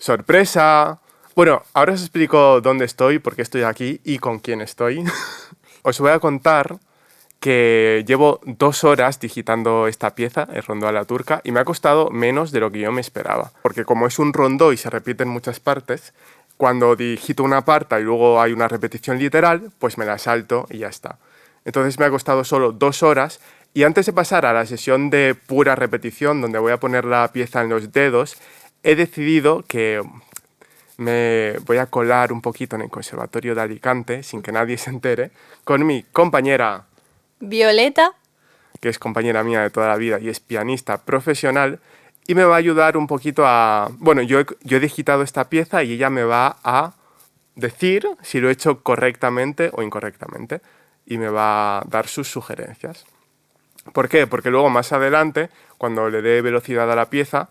sorpresa. Bueno, ahora os explico dónde estoy, por qué estoy aquí y con quién estoy. Os voy a contar que llevo 2 horas digitando esta pieza, el rondó a la turca, y me ha costado menos de lo que yo me esperaba. Porque como es un rondó y se repite en muchas partes, cuando digito una parte y luego hay una repetición literal, pues me la salto y ya está. Entonces me ha costado solo 2 horas, y antes de pasar a la sesión de pura repetición, donde voy a poner la pieza en los dedos, he decidido que me voy a colar un poquito en el Conservatorio de Alicante, sin que nadie se entere, con mi compañera Violeta. que es compañera mía de toda la vida y es pianista profesional, y me va a ayudar un poquito a... Bueno, yo he digitado esta pieza y ella me va a decir si lo he hecho correctamente o incorrectamente, y me va a dar sus sugerencias. ¿Por qué? Porque luego más adelante, cuando le dé velocidad a la pieza,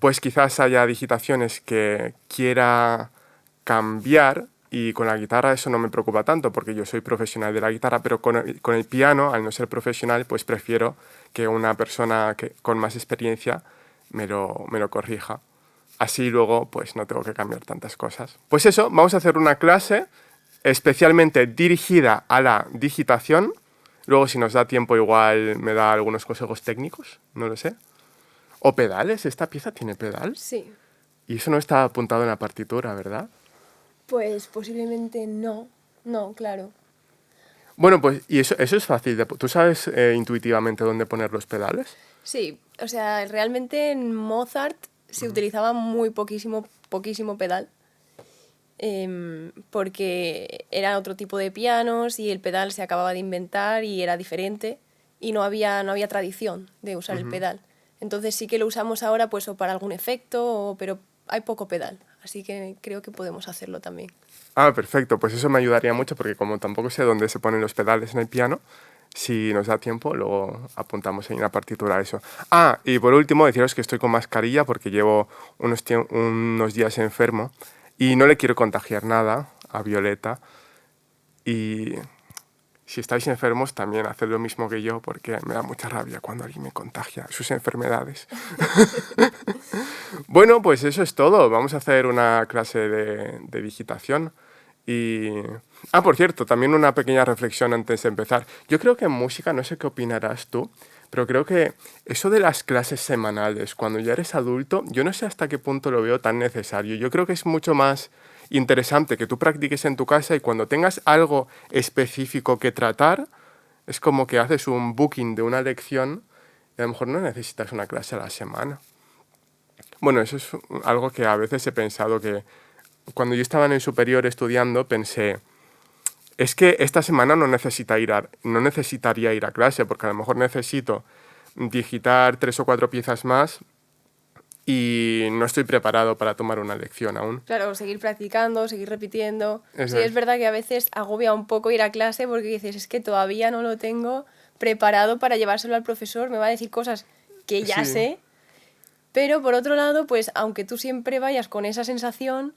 pues quizás haya digitaciones que quiera cambiar, y con la guitarra eso no me preocupa tanto porque yo soy profesional de la guitarra, pero con el piano, al no ser profesional, pues prefiero que una persona con más experiencia me lo corrija. Así luego pues no tengo que cambiar tantas cosas. Pues eso, vamos a hacer una clase especialmente dirigida a la digitación. Luego, si nos da tiempo, igual me da algunos consejos técnicos, no lo sé. ¿O pedales? ¿Esta pieza tiene pedal? Sí. Y eso no está apuntado en la partitura, ¿verdad? Pues posiblemente no. No, claro. Bueno, pues, y eso es fácil. ¿Tú sabes intuitivamente dónde poner los pedales? Sí, o sea, realmente en Mozart se utilizaba muy poquísimo pedal. Porque era otro tipo de pianos y el pedal se acababa de inventar y era diferente y no había tradición de usar el pedal. Entonces sí que lo usamos ahora pues o para algún efecto, pero hay poco pedal, así que creo que podemos hacerlo también. Ah, perfecto. Pues eso me ayudaría mucho porque como tampoco sé dónde se ponen los pedales en el piano, si nos da tiempo, luego apuntamos ahí en la partitura eso. Ah, y por último, deciros que estoy con mascarilla porque llevo unos días enfermo y no le quiero contagiar nada a Violeta. Y si estáis enfermos, también haced lo mismo que yo, porque me da mucha rabia cuando alguien me contagia sus enfermedades. Bueno, pues eso es todo. Vamos a hacer una clase de digitación. Y... Ah, por cierto, también una pequeña reflexión antes de empezar. Yo creo que en música, no sé qué opinarás tú, pero creo que eso de las clases semanales, cuando ya eres adulto, yo no sé hasta qué punto lo veo tan necesario. Yo creo que es mucho más interesante que tú practiques en tu casa y cuando tengas algo específico que tratar, es como que haces un booking de una lección y a lo mejor no necesitas una clase a la semana. Bueno, eso es algo que a veces he pensado que cuando yo estaba en el superior estudiando pensé, es que esta semana no necesitaría ir a clase porque a lo mejor necesito digitar 3 o 4 piezas más y no estoy preparado para tomar una lección aún. Claro, seguir practicando, seguir repitiendo. Eso Sí, es. es verdad que a veces agobia un poco ir a clase porque dices, es que todavía no lo tengo preparado para llevárselo al profesor, me va a decir cosas que ya Sí. sé, pero por otro lado, pues aunque tú siempre vayas con esa sensación,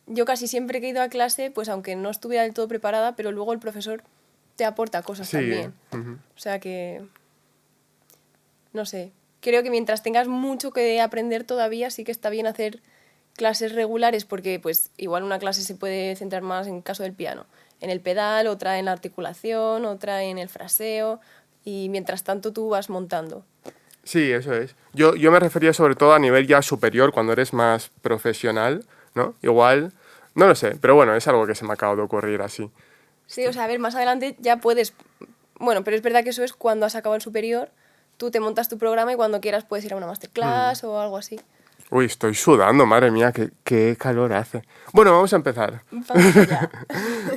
yo casi siempre que he ido a clase, pues aunque no estuviera del todo preparada, pero luego el profesor te aporta cosas Sí. también. Ujú. O sea que, no sé, creo que mientras tengas mucho que aprender todavía, sí que está bien hacer clases regulares porque pues igual una clase se puede centrar más en el caso del piano, en el pedal, otra en la articulación, otra en el fraseo y mientras tanto tú vas montando. Sí, eso es. Yo me refería sobre todo a nivel ya superior, cuando eres más profesional, ¿no? Igual, no lo sé, pero bueno, es algo que se me acaba de ocurrir así. Sí, o sea, a ver, más adelante ya puedes... Bueno, pero es verdad que eso es cuando has acabado el superior, tú te montas tu programa y cuando quieras puedes ir a una masterclass o algo así. Uy, estoy sudando, madre mía, qué calor hace. Bueno, vamos a empezar. Vamos allá.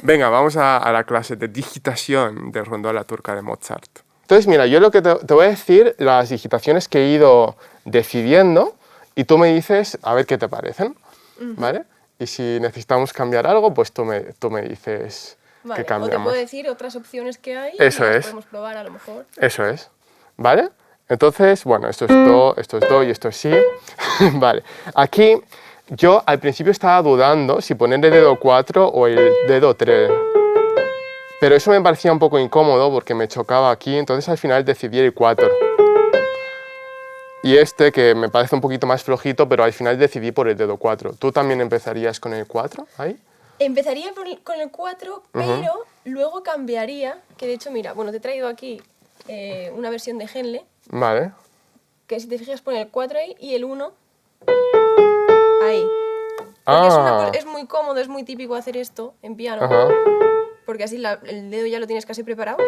Venga, vamos a la clase de digitación del rondó a la turca de Mozart. Entonces, mira, yo lo que te voy a decir, las digitaciones que he ido decidiendo, y tú me dices a ver qué te parecen, ¿vale? Y si necesitamos cambiar algo, pues tú me dices Vale, que o te cambiamos. puedo decir otras opciones que hay Eso y las es. podemos probar a lo mejor. Eso es, ¿vale? Entonces, bueno, esto es do y esto es si. Vale, aquí yo al principio estaba dudando si poner el dedo 4 o el dedo 3. Pero eso me parecía un poco incómodo porque me chocaba aquí, entonces al final decidí el 4. y este que me parece un poquito más flojito, pero al final decidí por el dedo 4. ¿Tú también empezarías con el 4 ahí? Empezaría con el 4, pero luego cambiaría, que de hecho, mira, bueno, te he traído aquí una versión de Henle, Vale. que si te fijas pone el 4 ahí y el 1 ahí. Porque es muy cómodo, es muy típico hacer esto en piano, Ajá. porque así el dedo ya lo tienes casi preparado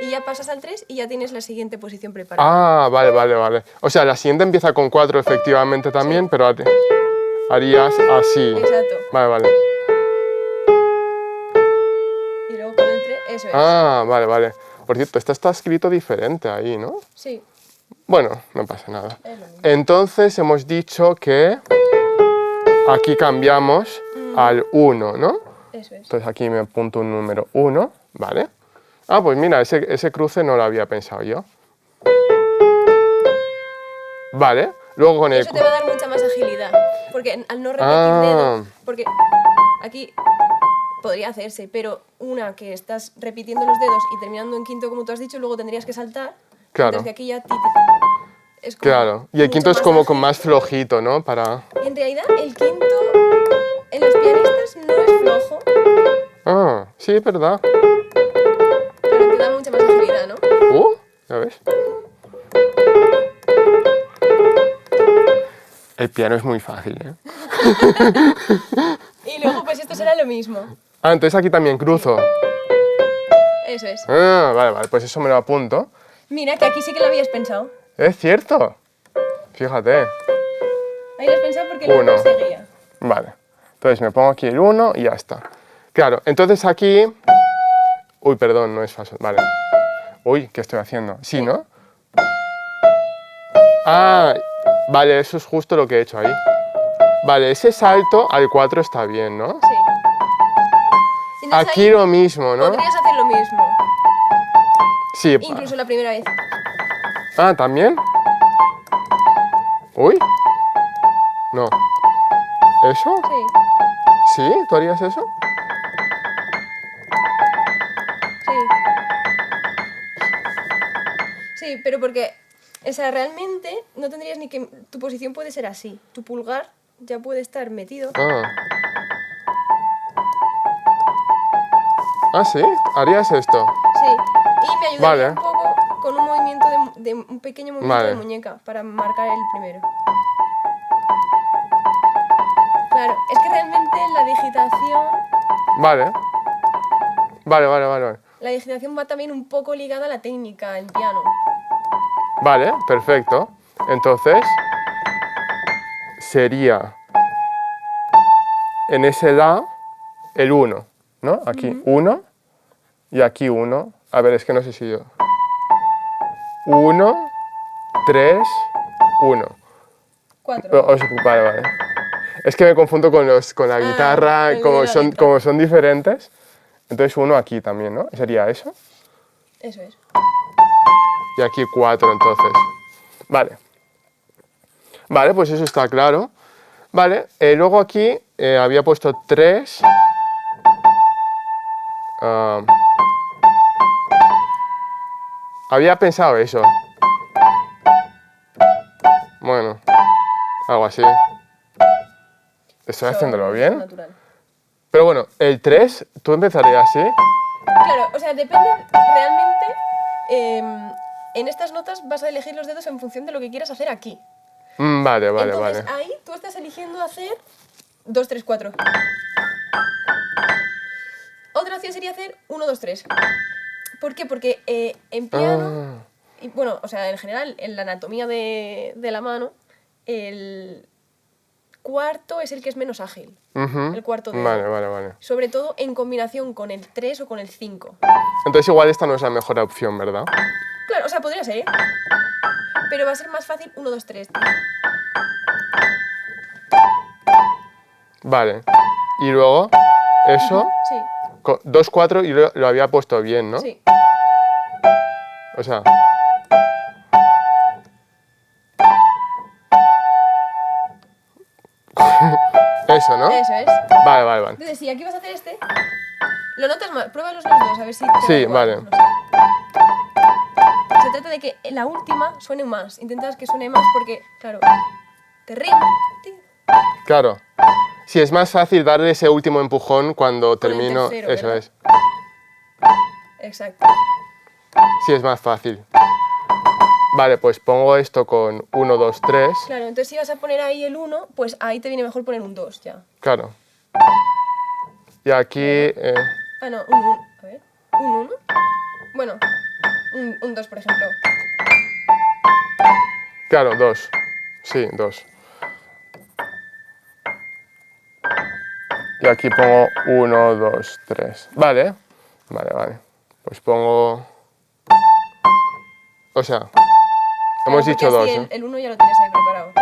y ya pasas al 3 y ya tienes la siguiente posición preparada. Ah, vale, vale, vale. O sea, la siguiente empieza con 4 efectivamente también, Sí. pero harías así. Exacto. Vale, vale. Y luego con el 3, eso es. Ah, vale, vale. Por cierto, esta está escrito diferente ahí, ¿no? Sí, Bueno, no pasa nada. es lo mismo. Entonces hemos dicho que aquí cambiamos al 1, ¿no? Eso es. Entonces aquí me apunto un número 1, ¿vale? Ah, pues mira, ese cruce no lo había pensado yo. Vale, luego con Y el... eso te va a dar mucha más agilidad, porque al no repetir Ah. dedos, porque aquí podría hacerse, pero una que estás repitiendo los dedos y terminando en quinto como tú has dicho, luego tendrías que saltar, Claro. mientras que aquí ya es como Claro, y el mucho quinto es más como ágil. con más flojito, ¿no? Para... Y en realidad el quinto en los pianistas no es flojo, Ah, sí, es verdad. pero te da mucha más agilidad, ¿no? ¿Ya ves? El piano es muy fácil, ¿eh? Y luego pues esto será lo mismo. Ah, entonces aquí también cruzo. Eso es. Ah, vale, vale, pues eso me lo apunto. Mira, que aquí sí que lo habías pensado. Es cierto. Fíjate. Ahí lo has pensado porque luego Uno. no seguía. Vale. Entonces me pongo aquí el 1 y ya está. Claro, entonces aquí... Uy, perdón, no es fácil. Vale. Uy, ¿qué estoy haciendo? Sí, ¿no? Ah, vale, eso es justo lo que he hecho ahí. Vale, ese salto al 4 está bien, ¿no? Sí. Y entonces Aquí ahí lo mismo, ¿no? podrías hacer lo mismo, Sí. incluso la primera vez. Ah, ¿también? Uy. No. ¿Eso? Sí, ¿Sí? ¿Tú harías eso? sí. Sí, pero porque, o sea, realmente no tendrías ni que... Tu posición puede ser así. Tu pulgar ya puede estar metido. Ah. Ah, ¿sí? ¿Harías esto? Sí. Y me ayudaría Vale. un poco con un movimiento de un pequeño movimiento de Vale. muñeca para marcar el primero. Claro, es que realmente la digitación... Vale. Vale, vale, vale, vale. La digitación va también un poco ligada a la técnica en piano. Vale, perfecto. Entonces, sería en ese la el 1, ¿no? Aquí 1 y aquí 1. A ver, es que no sé si yo... 1, 3, 1. 4. Vale, vale. Es que me confundo con la guitarra, con el de la letra. como son diferentes. Entonces 1 aquí también, ¿no? ¿Sería eso? Eso es. Y aquí 4 entonces. Vale. Vale, pues eso está claro. Vale, luego aquí había puesto 3. Había pensado eso. Bueno, algo así. ¿Estoy haciéndolo bien? Natural. Pero bueno, el 3, ¿tú empezarías así? Claro, o sea, depende realmente. En estas notas vas a elegir los dedos en función de lo que quieras hacer aquí. Vale, vale, Entonces vale. ahí tú estás eligiendo hacer 2, 3, 4. Otra opción sería hacer 1, 2, 3. ¿Por qué? Porque en piano, Ah, y bueno, o sea, en general, en la anatomía de la mano, el cuarto es el que es menos ágil. ujú. El cuarto dedo. Vale, vale, vale. Sobre todo en combinación con el 3 o con el 5. Entonces igual esta no es la mejor opción, ¿verdad? Claro, o sea, podría ser, ¿eh? Pero va a ser más fácil 1, 2, 3. Vale. Y luego, eso, Sí, 2, 4 y lo había puesto bien, ¿no? sí. O sea... Eso, ¿no? Eso es. Vale, vale, vale. Entonces, si aquí vas a hacer este, lo notas más. Pruébalos los dos, a ver si te da Sí, igual, vale. no sé. Se trata de que la última suene más. Intentas que suene más porque, claro, te rima. Claro. Sí, es más fácil darle ese último empujón cuando Con el termino. tercero, Eso ¿verdad? es. Exacto. Sí, es más fácil. Vale, pues pongo esto con 1, 2, 3. Claro, entonces si vas a poner ahí el 1, pues ahí te viene mejor poner un 2 ya. Claro. Y aquí... Ah, no, un 1. A ver, un 1. Bueno, un 2, por ejemplo. claro, 2. Sí, 2. Y aquí pongo 1, 2, 3. Vale. Vale. Pues pongo... O sea, hemos Claro, dicho porque así 2, ¿no? el 1 ya lo tienes ahí preparado.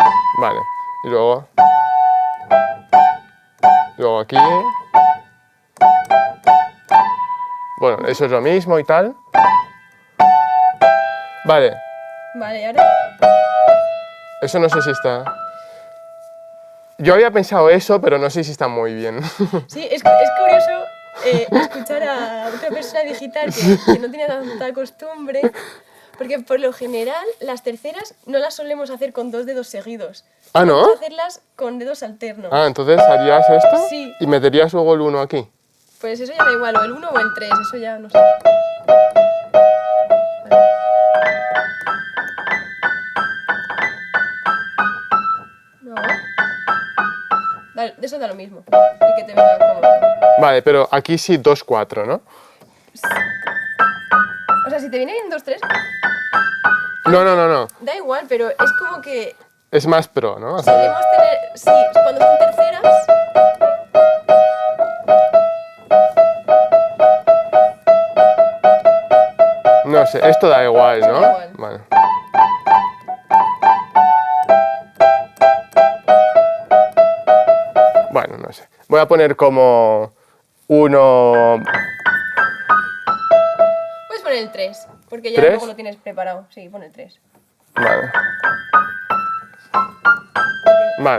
Vale. Y luego... Luego aquí... Bueno, eso es lo mismo y tal. Vale. Vale, y ahora... Eso no sé si está... Yo había pensado eso, pero no sé si está muy bien. Sí, es curioso escuchar a otra persona digital que no tiene tanta costumbre, porque por lo general las terceras no las solemos hacer con 2 dedos seguidos. ¿Ah, no? Solemos hacerlas con dedos alternos. Ah, entonces harías esto Sí. y meterías luego el 1 aquí. Pues eso ya da igual, o el 1 o el 3, eso ya no sé. No. Eso da lo mismo. Y que te venga cómodo. Vale, pero aquí sí 2, 4, ¿no? O sea, si te viene bien 2, 3, No. da igual, pero es como que Es más pro, ¿no? Hacer- solemos tener. Sí, cuando son terceras. No sé, esto da igual, ¿no? Da igual. Vale. Bueno, no sé. Voy a poner como 1... Puedes poner el 3, porque ya 3. luego lo tienes preparado. Sí, pon el 3. Vale.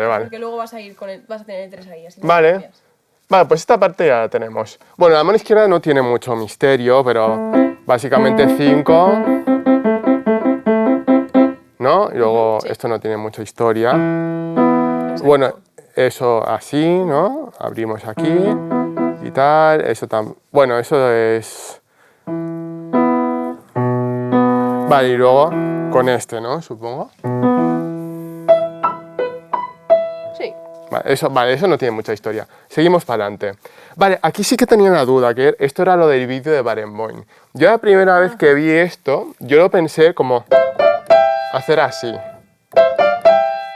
Vale. Porque luego vas a tener el 3 ahí, así no Vale. cambias. Vale, pues esta parte ya la tenemos. Bueno, la mano izquierda no tiene mucho misterio, pero básicamente 5, ¿no? Y luego Sí. esto no tiene mucha historia. Exacto. Bueno, eso así, ¿no? Abrimos aquí y tal. Eso también. Bueno, eso es... Vale, y luego con este, ¿no? Supongo. Sí. Vale, eso no tiene mucha historia. Seguimos para adelante. Vale, aquí sí que tenía una duda, que esto era lo del vídeo de Barenboim. Yo la primera vez que vi esto, yo lo pensé como hacer así.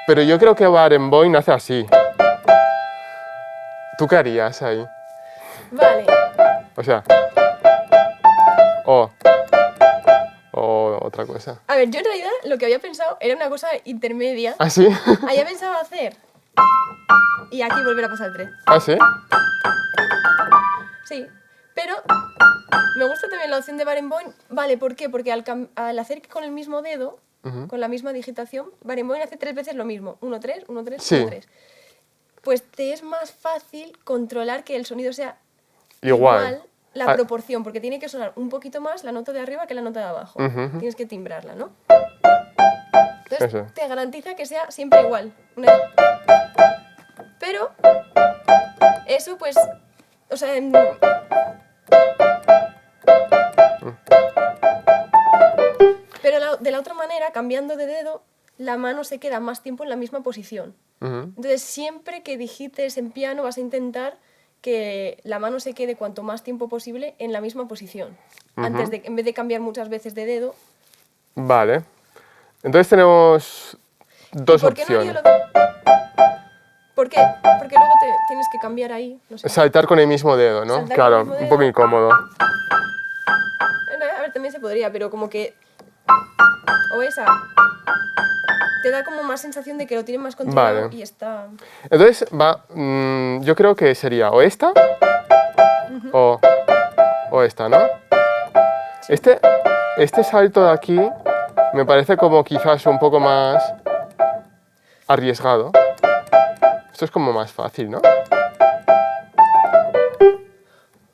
Pero yo creo que Barenboim hace así. ¿Tú qué harías ahí? Vale. O sea... O otra cosa. A ver, yo en realidad lo que había pensado era una cosa intermedia. ¿Ah, sí? Había pensado hacer. Y aquí volver a pasar el 3. ¿Ah, sí? Sí. Pero me gusta también la opción de Barenboim. Vale, ¿por qué? Porque al hacer con el mismo dedo, con la misma digitación, Barenboim hace 3 veces lo mismo. 1, 3, 1, 3, Sí. 1, 3. Pues te es más fácil controlar que el sonido sea Igual. la proporción, porque tiene que sonar un poquito más la nota de arriba que la nota de abajo. Tienes que timbrarla, ¿no? Entonces Eso. te garantiza que sea siempre igual. Pero eso pues, o sea, pero de la otra manera, cambiando de dedo, la mano se queda más tiempo en la misma posición. Entonces siempre que digites en piano vas a intentar que la mano se quede cuanto más tiempo posible en la misma posición. En vez de cambiar muchas veces de dedo. Vale. Entonces tenemos dos ¿Por qué no haría opciones. ¿Por qué? Porque luego tienes que cambiar ahí. No sé. Saltar con el mismo dedo, ¿no? Saltar Claro, con el mismo un poco dedo. incómodo. A ver, también se podría, pero como que... O esa... Te da como más sensación de que lo tienes más controlado Vale. y está... Entonces, yo creo que sería o esta o esta, ¿no? Este salto de aquí me parece como quizás un poco más arriesgado. Esto es como más fácil, ¿no?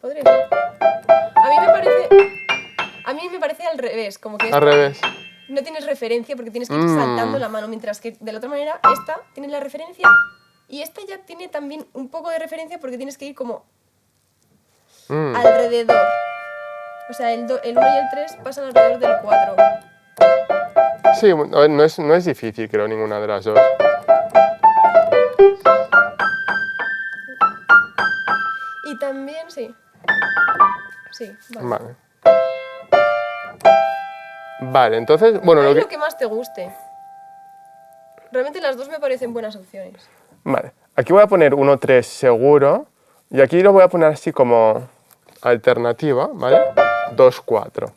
Podría ser. A mí me parece al revés, como que Al revés. no tienes referencia porque tienes que ir saltando la mano, mientras que de la otra manera esta tiene la referencia y esta ya tiene también un poco de referencia porque tienes que ir como alrededor. O sea, el 1 y el 3 pasan alrededor del 4. Sí, no es difícil, creo, ninguna de las dos. Y también, sí. Sí, vale. Vale. Vale, entonces, bueno, Haz lo que más te guste. Realmente las dos me parecen buenas opciones. Vale, aquí voy a poner 1, 3 seguro, y aquí lo voy a poner así como alternativa, ¿vale? 2, 4.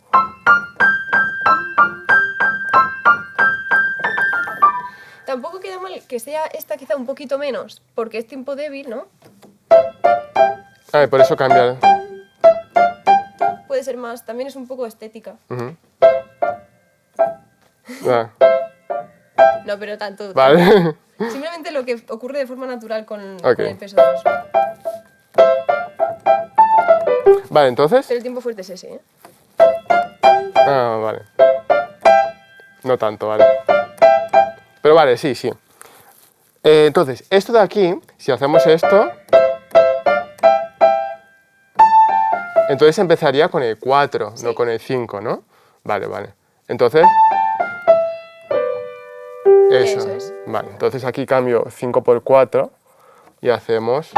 Tampoco queda mal que sea esta quizá un poquito menos, porque es tiempo débil, ¿no? Ah, y por eso cambiar. Puede ser más, también es un poco estética. Ah, No, pero tanto. vale. Simplemente lo que ocurre de forma natural con Ok. el peso 2. Vale, entonces. Pero el tiempo fuerte es ese, ¿eh? Ah, vale. No tanto, vale. Pero vale, sí, sí. Entonces, esto de aquí, si hacemos esto, entonces empezaría con el 4, Sí. no con el 5, ¿no? Vale, vale. Entonces, Eso es. Vale, entonces aquí cambio 5 por 4 y hacemos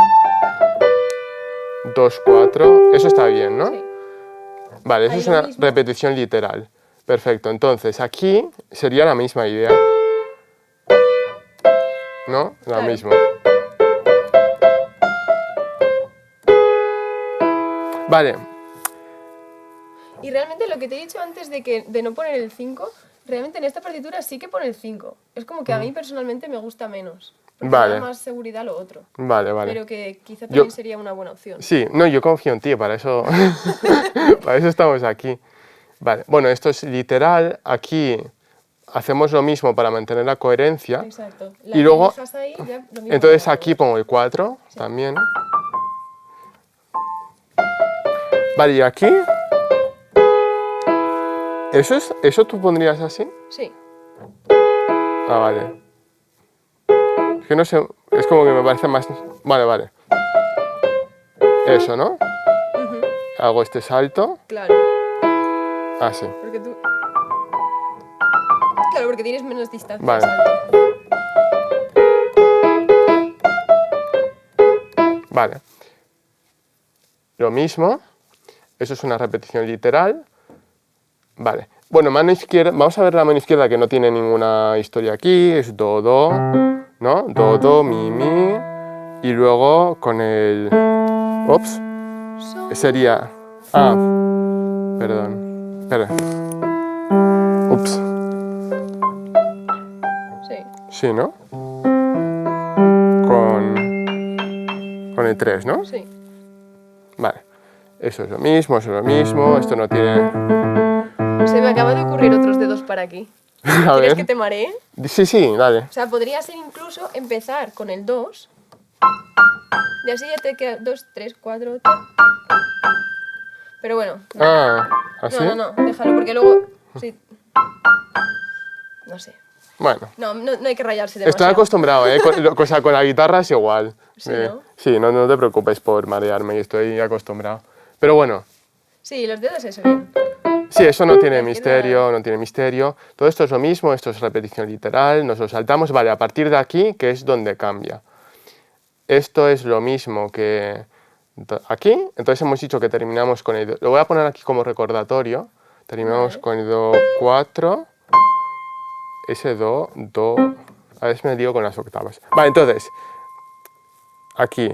2, 4. Eso está bien, ¿no? Sí. Vale, eso Ahí es lo una mismo. repetición literal. Perfecto, entonces aquí sería la misma idea. ¿No? La Claro. misma. Vale, Y realmente lo que te he dicho antes de no poner el 5, realmente en esta partitura sí que pone el 5. Es como que a mí personalmente me gusta menos. Porque me Vale. da más seguridad lo otro. vale, vale. Pero que quizá también Yo- sería una buena opción. Sí, no, yo confío en ti, para eso, para eso estamos aquí. Vale, bueno, esto es literal. Aquí hacemos lo mismo para mantener la coherencia. Exacto. Y luego, dejas ahí, ya lo mismo entonces para aquí todos. pongo el 4 también. Vale, y aquí, ¿eso tú pondrías así? Sí. Ah, vale. Es que no sé, es como que me parece más... Vale, vale. Eso, ¿no? Hago este salto. Claro. Así. Porque tú... Claro, porque tienes menos distancia. de Vale. salto. Vale. Lo mismo. Eso es una repetición literal. Vale. Bueno, mano izquierda. Vamos a ver la mano izquierda que no tiene ninguna historia aquí. Es do, do. ¿No? Do, do, mi, mi. Y luego con el... Ups. Sería... Ah. Perdón. Espera. Ups. Sí. Sí, ¿no? Con el 3, ¿no? Sí. Vale. Eso es lo mismo, eso es lo mismo. Esto no tiene... Se me acaba de ocurrir otros dedos para aquí. A ¿Quieres ver. que te maree? Sí, sí, dale. O sea, podría ser incluso empezar con el 2. Y así ya te queda 2, 3, 4... Pero bueno. No. Ah, ¿así? No, déjalo, porque luego... Sí. No sé. Bueno. No hay que rayarse Estoy demasiado. acostumbrado, ¿eh? Con la guitarra es igual. Sí, ¿no? Sí, no te preocupes por marearme, estoy acostumbrado. Pero bueno, Sí, los dedos eso bien. sí, eso no tiene La izquierda- misterio, no tiene misterio. Todo esto es lo mismo, esto es repetición literal, nos lo saltamos. Vale, a partir de aquí, que es donde cambia. Esto es lo mismo que aquí, entonces hemos dicho que terminamos con el... Lo voy a poner aquí como recordatorio. Terminamos Vale. con el do 4, ese do, do... A ver si me lío con las octavas. Vale, entonces, aquí.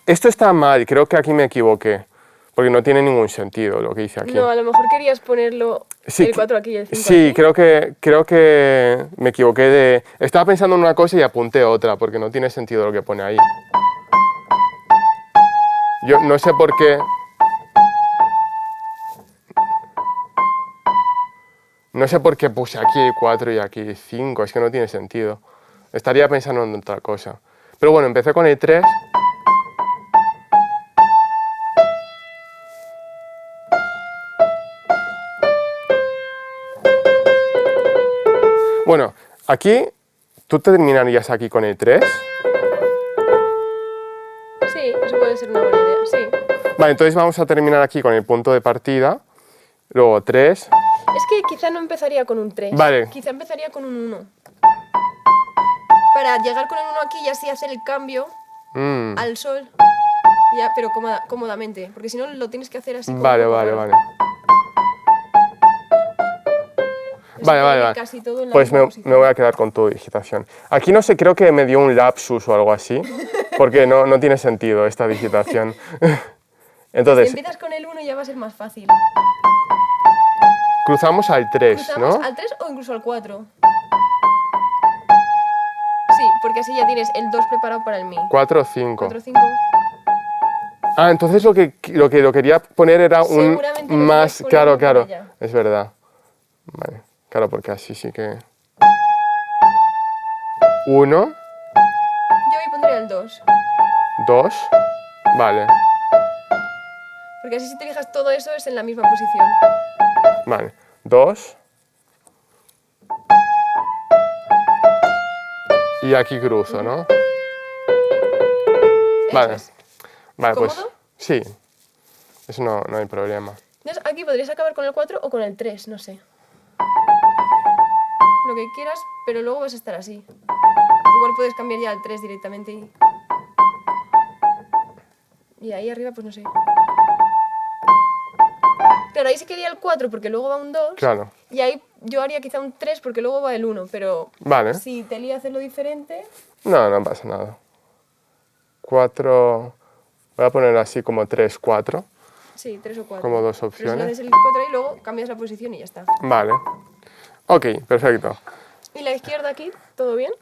Esto está mal, creo que aquí me equivoqué, porque no tiene ningún sentido lo que hice aquí. No, a lo mejor querías ponerlo Sí, el 4 aquí y el 5 sí, aquí. creo que me equivoqué de... Estaba pensando en una cosa y apunté otra, porque no tiene sentido lo que pone ahí. Yo no sé por qué... No sé por qué puse aquí 4 y aquí 5, es que no tiene sentido. Estaría pensando en otra cosa. Pero bueno, empecé con el 3. Bueno, aquí, ¿tú terminarías aquí con el 3? Sí, eso puede ser una buena idea, sí. Vale, entonces vamos a terminar aquí con el punto de partida. Luego 3. Es que quizá no empezaría con un 3. Vale. Quizá empezaría con un 1. Para llegar con el 1 aquí y así hacer el cambio al sol. Ya, pero cómodamente. Porque si no lo tienes que hacer así como Vale, un poco vale, raro. vale. Así Vale, quedaría vale, vale. casi todo en la Pues misma posición. me voy a quedar con tu digitación. Aquí no sé, creo que me dio un lapsus o algo así, porque no tiene sentido esta digitación. Si Entonces, empiezas con el 1 ya va a ser más fácil. cruzamos al 3, ¿Cruzamos ¿no? al 3 o incluso al 4? Sí, porque así ya tienes el 2 preparado para el mi. 4 o 5. 4, 5. Ah, entonces lo que lo quería poner era un Seguramente lo más... quieres poner Claro, por claro, allá. es verdad. Vale, claro, porque así sí que... 1, Yo ahí pondría el 2. 2, vale, Porque así si te fijas todo eso es en la misma posición. vale. 2. Y aquí cruzo, ¿no? Vale. Eso es. Vale, pues ¿Cómodo? sí, eso no hay problema. Entonces aquí podrías acabar con el 4 o con el 3, no sé. Lo que quieras, pero luego vas a estar así. Igual puedes cambiar ya al 3 directamente y ahí arriba pues no sé. Claro, ahí sí quería el 4 porque luego va un 2. Claro, Y ahí yo haría quizá un 3 porque luego va el 1, pero vale. si te lía hacerlo diferente... No pasa nada. 4, voy a poner así como 3, 4. Sí, 3 o 4. Como dos Pero si opciones. le haces el 4 ahí, luego cambias la posición y ya está. Vale. Ok, perfecto. ¿Y la izquierda aquí? ¿Todo bien?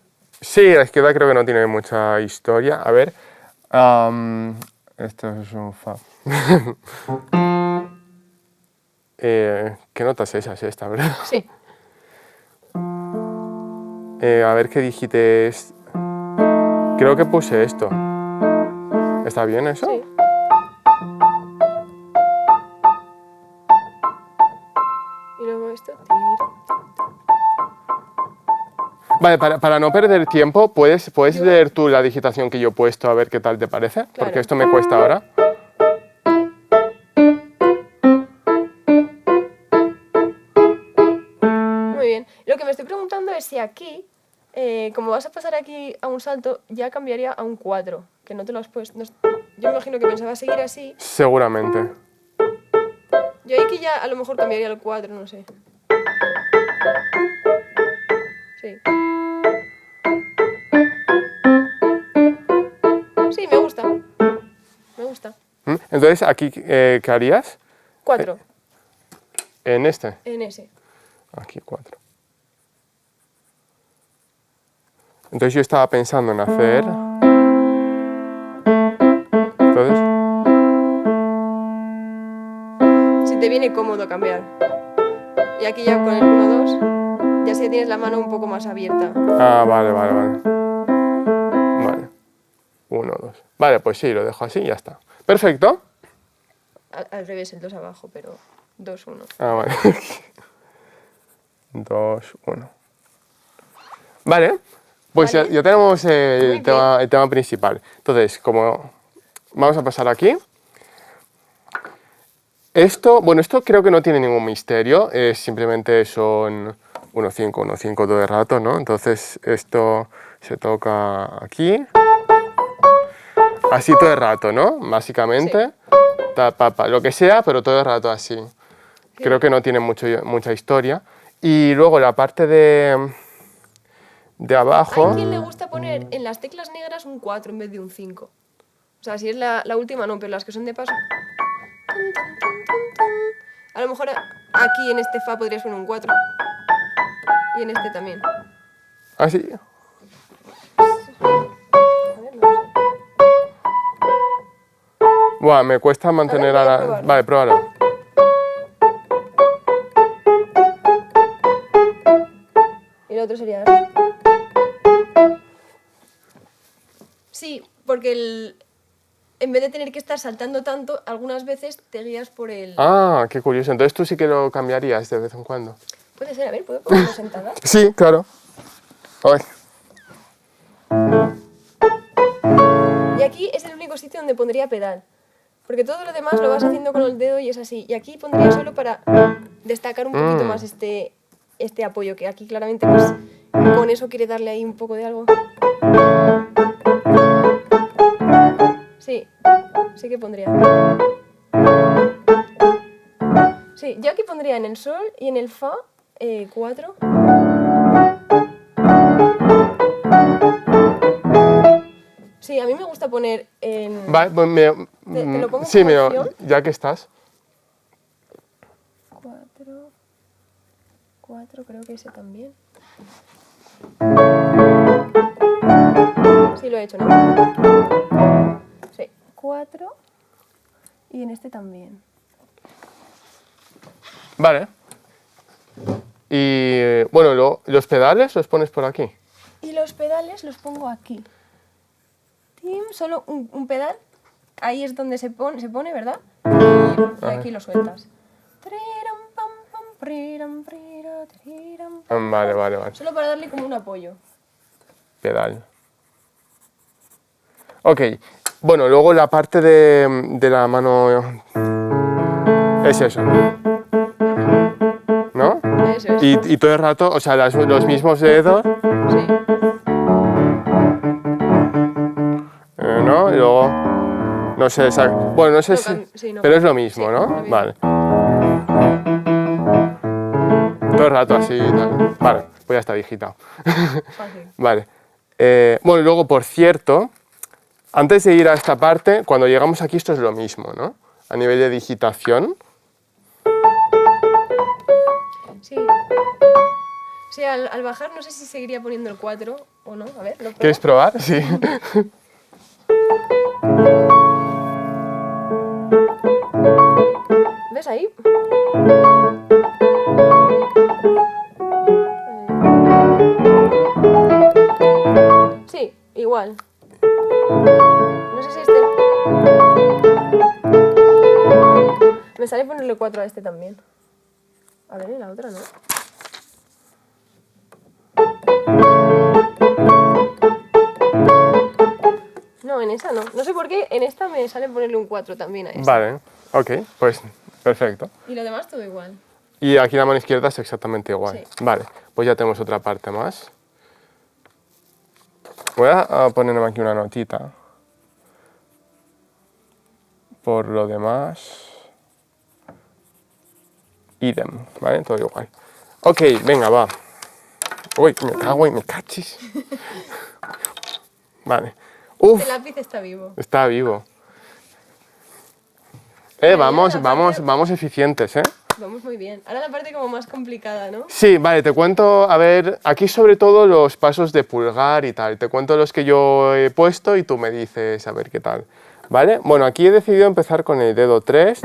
Sí, la izquierda creo que no tiene mucha historia. A ver. Esto es un fa. ¿Qué nota es esa? Es esta, ¿verdad? Sí. A ver qué dígite es. Creo que puse esto. ¿Está bien eso? Sí. Y luego esto... Vale, para no perder tiempo, ¿puedes Yo- leer tú la digitación que yo he puesto a ver qué tal te parece? Porque Claro. esto me cuesta ahora. Muy bien. Lo que me estoy preguntando es si aquí, como vas a pasar aquí a un salto, ya cambiaría a un 4, que no te lo has puesto. Yo me imagino que pensaba seguir así. Seguramente. Yo ahí que ya a lo mejor cambiaría al 4, no sé. Sí. Sí, me gusta. Me gusta. ¿Mm? Entonces, aquí, ¿qué harías? 4 En este. en ese. Aquí 4. Entonces yo estaba pensando en hacer... Entonces... Si te viene cómodo cambiar. Y aquí ya con el 1, 2, ya sí tienes la mano un poco más abierta. Ah, vale. Vale. 1, 2. Vale, pues sí, lo dejo así y ya está. Perfecto. Al revés, el 2 abajo, pero 2, 1. Ah, vale. 2, 1. Vale. Pues Vale. ya tenemos Muy el tema principal. Entonces, como vamos a pasar aquí. Esto creo que no tiene ningún misterio. Simplemente son 1, 5, 1, 5 todo el rato, ¿no? Entonces esto se toca aquí. Así todo el rato, ¿no? Básicamente. Ta, pa, pa, lo que sea, pero todo el rato así. Creo que no tiene mucha historia. Y luego la parte de abajo... Hay quien le gusta poner en las teclas negras un 4 en vez de un 5. O sea, si es la última no, pero las que son de paso... A lo mejor aquí en este Fa podrías poner un 4. Y en este también. Así. A ver, no sé. Buah, me cuesta mantener voy a a la... probarlo. Vale, pruébalo. Y el otro sería... Sí, porque en vez de tener que estar saltando tanto, algunas veces te guías por el... Ah, qué curioso. Entonces tú sí que lo cambiarías de vez en cuando. Puede ser, a ver, ¿puedo ponerlo sentada? Sí, claro. Ay. Y aquí es el único sitio donde pondría pedal. Porque todo lo demás lo vas haciendo con el dedo y es así. Y aquí pondría solo para destacar un poquito más este apoyo, que aquí claramente pues con eso quiere darle ahí un poco de algo. Sí, sí que pondría. Sí, yo aquí pondría en el sol y en el fa 4. Sí, a mí me gusta poner en... Vale, pues ¿Te lo pongo sí, como opción? ya que estás. 4, creo que ese también. Sí, lo he hecho, ¿no? Sí, 4 y en este también. Vale. Y bueno, los pedales los pones por aquí. Y los pedales los pongo aquí. Tim, solo un pedal. Ahí es donde se pone, ¿verdad? Y aquí lo sueltas. Vale. Solo para darle como un apoyo. Pedal. Ok. Bueno, luego la parte de la mano es eso, ¿no? Eso es. Y todo el rato, o sea, los mismos dedos, Sí. ¿no? Y luego, no sé, bueno, no sé No, si... sí, no. Pero es lo mismo, Sí, ¿no? lo mismo. Vale. Todo el rato así y tal. Vale, pues ya está digitado. Fácil. Vale. Bueno, y luego, por cierto, antes de ir a esta parte, cuando llegamos aquí esto es lo mismo, ¿no? A nivel de digitación. Sí. Sí, al bajar no sé si seguiría poniendo el 4 o no. A ver, ¿lo pruebo? ¿Quieres probar? Sí. ¿Ves ahí? Sí, igual. No sé si este... Me sale ponerle 4 a este también. A ver, en la otra no. No, en esa no. No sé por qué en esta me sale ponerle un 4 también a esta. Vale, ok, pues perfecto. Y lo demás todo igual. Y aquí la mano izquierda es exactamente igual. Sí. Vale, pues ya tenemos otra parte más. Voy a ponerme aquí una notita. Por lo demás, idem, ¿vale? Todo igual. Ok, venga, va. Uy, me cago y me cachis. Vale. Uf, El lápiz está vivo. está vivo. Vale, Vamos, ya la parte- vamos eficientes, ¿eh? Vamos muy bien. Ahora la parte como más complicada, ¿no? Sí, vale, te cuento, a ver, aquí sobre todo los pasos de pulgar y tal. Te cuento los que yo he puesto y tú me dices a ver qué tal. ¿Vale? Bueno, aquí he decidido empezar con el dedo 3.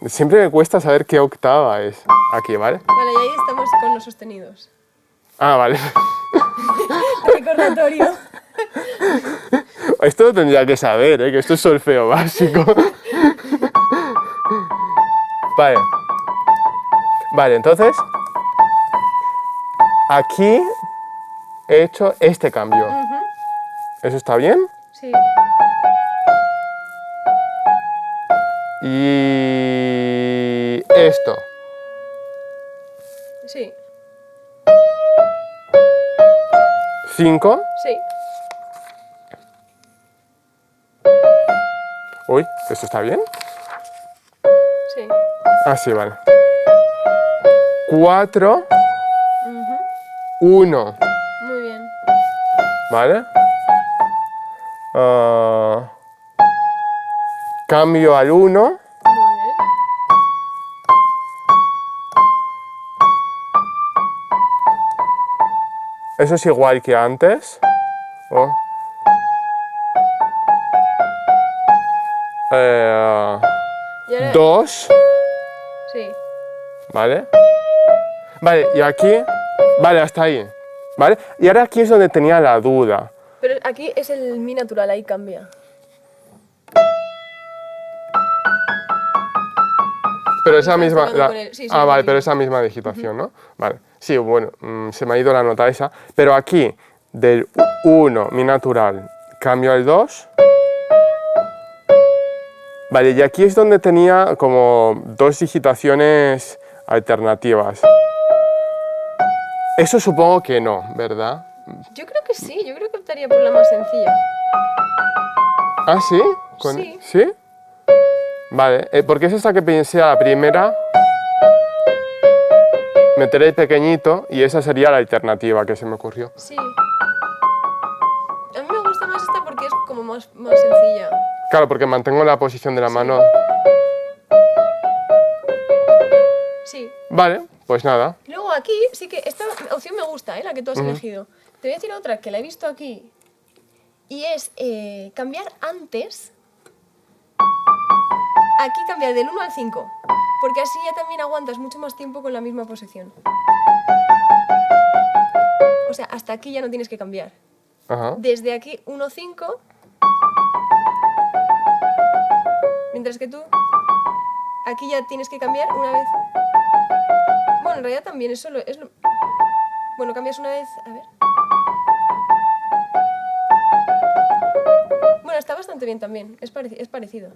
Siempre me cuesta saber qué octava es. Aquí, ¿vale? Vale, y ahí estamos con los sostenidos. Ah, vale. Recordatorio. Esto lo tendría que saber, ¿eh? Que esto es solfeo básico. Vale. Vale, entonces, aquí he hecho este cambio. ¿Eso está bien? Sí. Y esto. Sí. 5. Sí. Uy, ¿esto está bien? Sí. Ah, sí, vale. 4, 1, Muy bien. ¿vale? Cambio al 1. Muy bien. Eso es igual que antes. Oh. Y ahora... 2, Sí. ¿vale? Vale, y aquí, vale, hasta ahí, ¿vale? Y ahora aquí es donde tenía la duda. Pero aquí es el mi natural, ahí cambia. pero esa estás misma... tocando con el- sí, sí, ah, es vale, lo pero mismo. esa misma digitación, ¿no? Vale. Sí, bueno, se me ha ido la nota esa. Pero aquí, del 1, mi natural, cambio al 2. Vale, y aquí es donde tenía como dos digitaciones alternativas. Eso supongo que no, ¿verdad? Yo creo que sí, yo creo que optaría por la más sencilla. ¿Ah, sí? Sí. ¿Sí? Vale, porque es esta que pensé a la primera. Meter el pequeñito y esa sería la alternativa que se me ocurrió. Sí. A mí me gusta más esta porque es como más sencilla. Claro, porque mantengo la posición de la Sí. mano. Sí. Vale, pues nada. Luego aquí sí que esta opción me gusta, la que tú has elegido. Te voy a decir otra que la he visto aquí. Y es cambiar antes. Aquí cambiar del 1 al 5. Porque así ya también aguantas mucho más tiempo con la misma posición. O sea, hasta aquí ya no tienes que cambiar. Ajá. Desde aquí 1, 5. Mientras que tú aquí ya tienes que cambiar una vez. Bueno, en realidad también es solo... Bueno, cambias una vez... A ver. Bueno, está bastante bien también. Es parecido.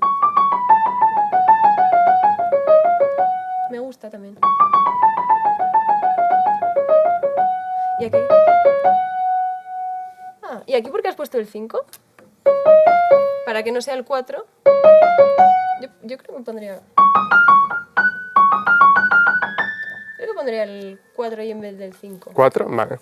Me gusta también. ¿Y aquí? Ah, ¿y aquí por qué has puesto el 5? Para que no sea el 4. Yo creo que pondría... Creo que pondría el 4 ahí en vez del 5. 4, vale.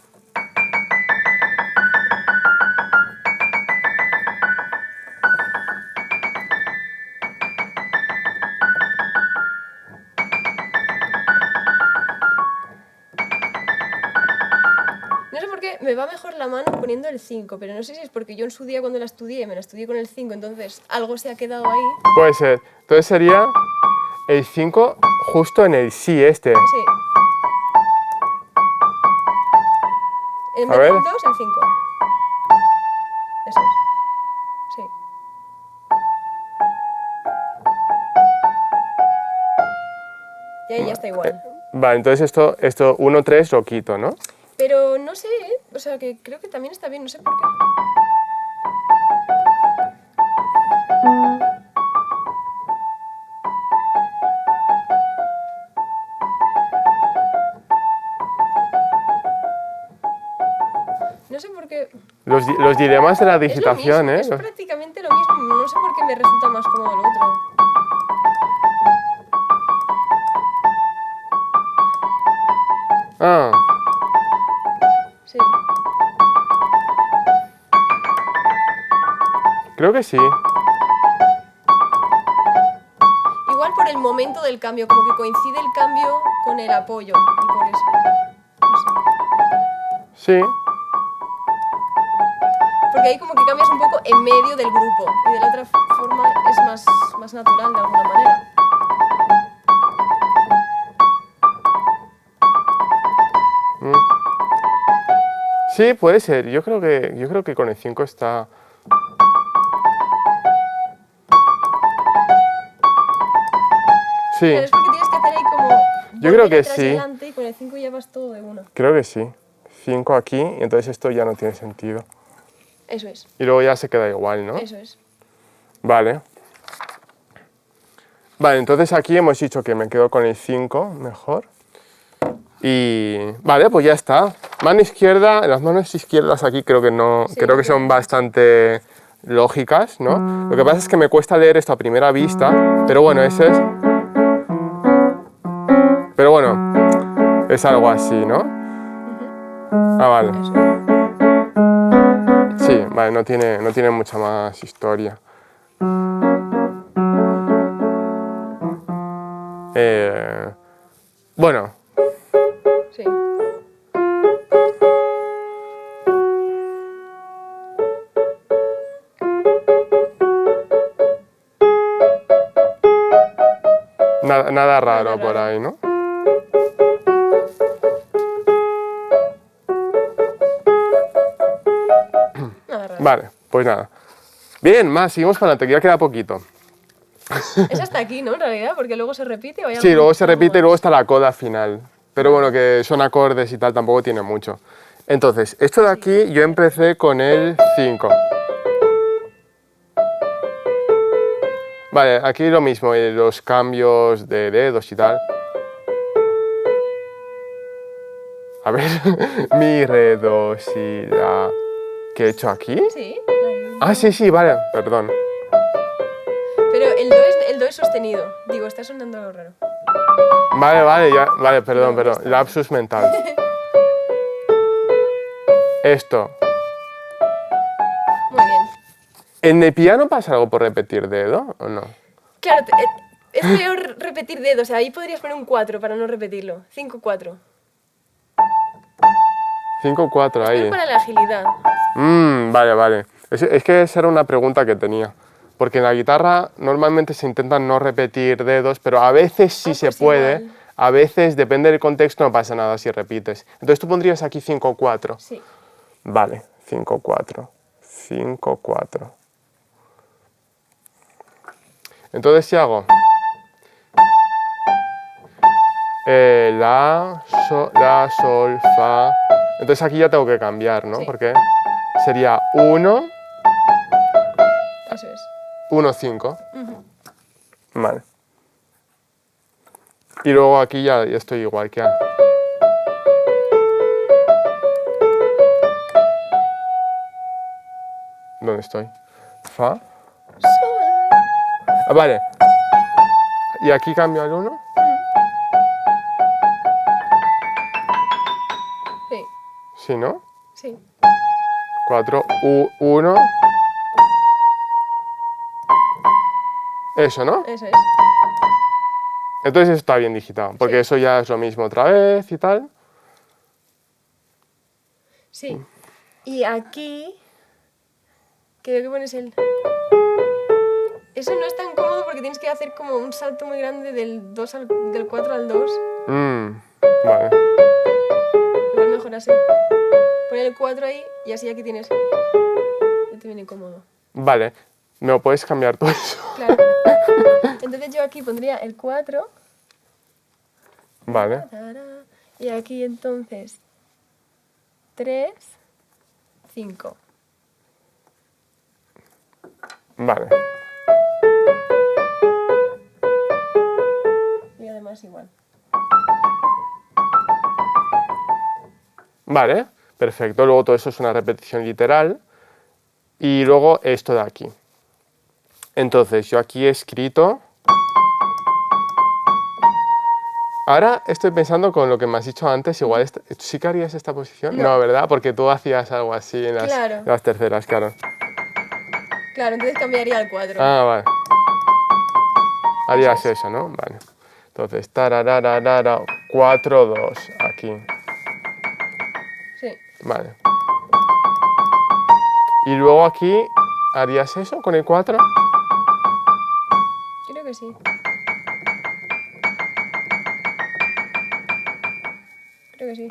No sé por qué me va mejor la mano poniendo el 5, pero no sé si es porque yo en su día cuando la estudié, me la estudié con el 5, entonces algo se ha quedado ahí. Puede ser. Entonces sería el 5 justo en el sí este. Sí. En A vez ver. del 2, el 5. Eso es. Sí. Y ahí ya está igual. Vale, entonces esto 1, 3 lo quito, ¿no? Pero no sé, o sea, que creo que también está bien, no sé por qué. No sé por qué. Los dilemas de la Es lo digitación, mismo, ¿eh? es prácticamente lo mismo. No sé por qué me resulta más cómodo lo otro. Ah, Sí. creo que sí. Igual por el momento del cambio, como que coincide el cambio con el apoyo. Y por eso. No sé. Sí. Porque ahí como que cambias un poco en medio del grupo. Y de la otra forma es más natural de alguna manera. Sí, puede ser. Yo creo que con el 5 está... Sí, Claro, es porque tienes que hacer ahí como... Yo creo que volver atrás y sí. adelante, y con el 5 ya vas todo de una. creo que sí. 5 aquí, y entonces esto ya no tiene sentido. Eso es, Y luego ya se queda igual, ¿no? eso es. Vale. Vale, entonces aquí hemos dicho que me quedo con el 5 mejor. Y vale, pues ya está. Mano izquierda, las manos izquierdas aquí creo que no, Sí, creo que son sí. bastante lógicas, ¿no? Lo que pasa es que me cuesta leer esto a primera vista, pero bueno, ese es. Pero bueno, es algo así, ¿no? Ah, vale. Eso. Sí, vale, no tiene mucha más historia. Bueno, Sí. nada raro Nada por raro. ahí, ¿no? Nada raro. Vale, pues nada. Bien, más, seguimos para adelante, que ya queda poquito. Es hasta aquí, ¿no? En realidad, porque luego se repite o hay Sí, algún luego se tramo repite y más? luego está la coda final. Pero bueno, que son acordes y tal, tampoco tiene mucho. Entonces, esto de Sí, aquí yo empecé con el 5. Vale, aquí lo mismo, los cambios de dedos y tal. A ver, mi, re, do, si, la... ¿Qué he hecho aquí? Sí. Ah, sí, sí, vale, perdón. Pero el do es sostenido. Digo, está sonando algo raro. Vale, vale, ya, vale, perdón, No, ya perdón. está. Lapsus mental. Esto. Muy bien. ¿En el piano pasa algo por repetir dedo o no? Claro, es peor repetir dedos. O sea, ahí podrías poner un 4 para no repetirlo. 5, 4. 5, 4 Es peor ahí. para la agilidad. Vale, vale. Es que esa era una pregunta que tenía. Porque en la guitarra normalmente se intentan no repetir dedos, pero a veces sí se Pues puede. igual. A veces, depende del contexto, no pasa nada si repites. Entonces tú pondrías aquí 5, 4. Sí. Vale, 5, 4. 5, 4. Entonces, si hago la, sol, fa. Entonces aquí ya tengo que cambiar, ¿no? Sí. Porque sería 1, Eso es. 1, 5. Ujú. Vale. Y luego aquí ya estoy igual que A. ¿Dónde estoy? Fa. Ah, vale. ¿Y aquí cambio al 1? Sí. Sí, ¿no? Sí. 4, 1. Eso, ¿no? Eso es. Entonces eso está bien digitado, porque Sí. eso ya es lo mismo otra vez y tal. Sí. Y aquí creo que pones el... Eso no es tan cómodo porque tienes que hacer como un salto muy grande del 4 al 2. Vale. Igual mejor así. Poner el 4 ahí y así aquí tienes... Ya te viene cómodo. Vale. ¿Me lo puedes cambiar todo eso? Claro. Entonces yo aquí pondría el 4. Vale. Y aquí entonces 3, 5. Vale. Y además igual. Vale. Perfecto. Luego todo eso es una repetición literal. Y luego esto de aquí. Entonces yo aquí he escrito... Ahora estoy pensando con lo que me has dicho antes, igual sí que harías esta posición. No, No. ¿verdad? Porque tú hacías algo así en Claro. las terceras, claro. Claro, entonces cambiaría al 4. Ah, vale. Harías Eso es. eso, ¿no? Vale. Entonces, tararararara, 4, 2, aquí. Sí. Vale. Y luego aquí, ¿harías eso con el 4? Creo que sí. Creo que sí.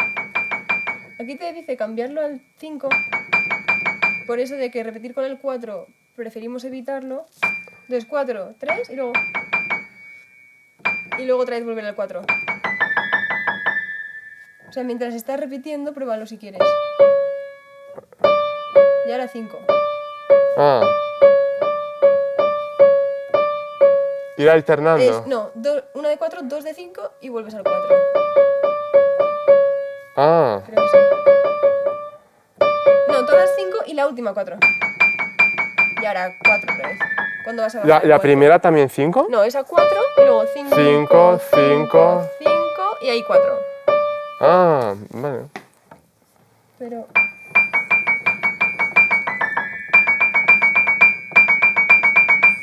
Aquí te dice cambiarlo al 5. Por eso de que repetir con el 4 preferimos evitarlo. Entonces 4, 3 y luego... Y luego otra vez volver al 4. O sea, mientras estás repitiendo, pruébalo si quieres. Y ahora 5. Ah. Ir alternando. No, una de 4, 2 de 5 y vuelves al 4. Ah. Creo que sí. No, todas 5 y la última 4. Y ahora 4 otra vez. ¿Cuándo vas a bajar al ¿La 4? primera también 5? No, esa 4 y luego 5, 5, 5, 5 y ahí 4. Ah, vale. Pero...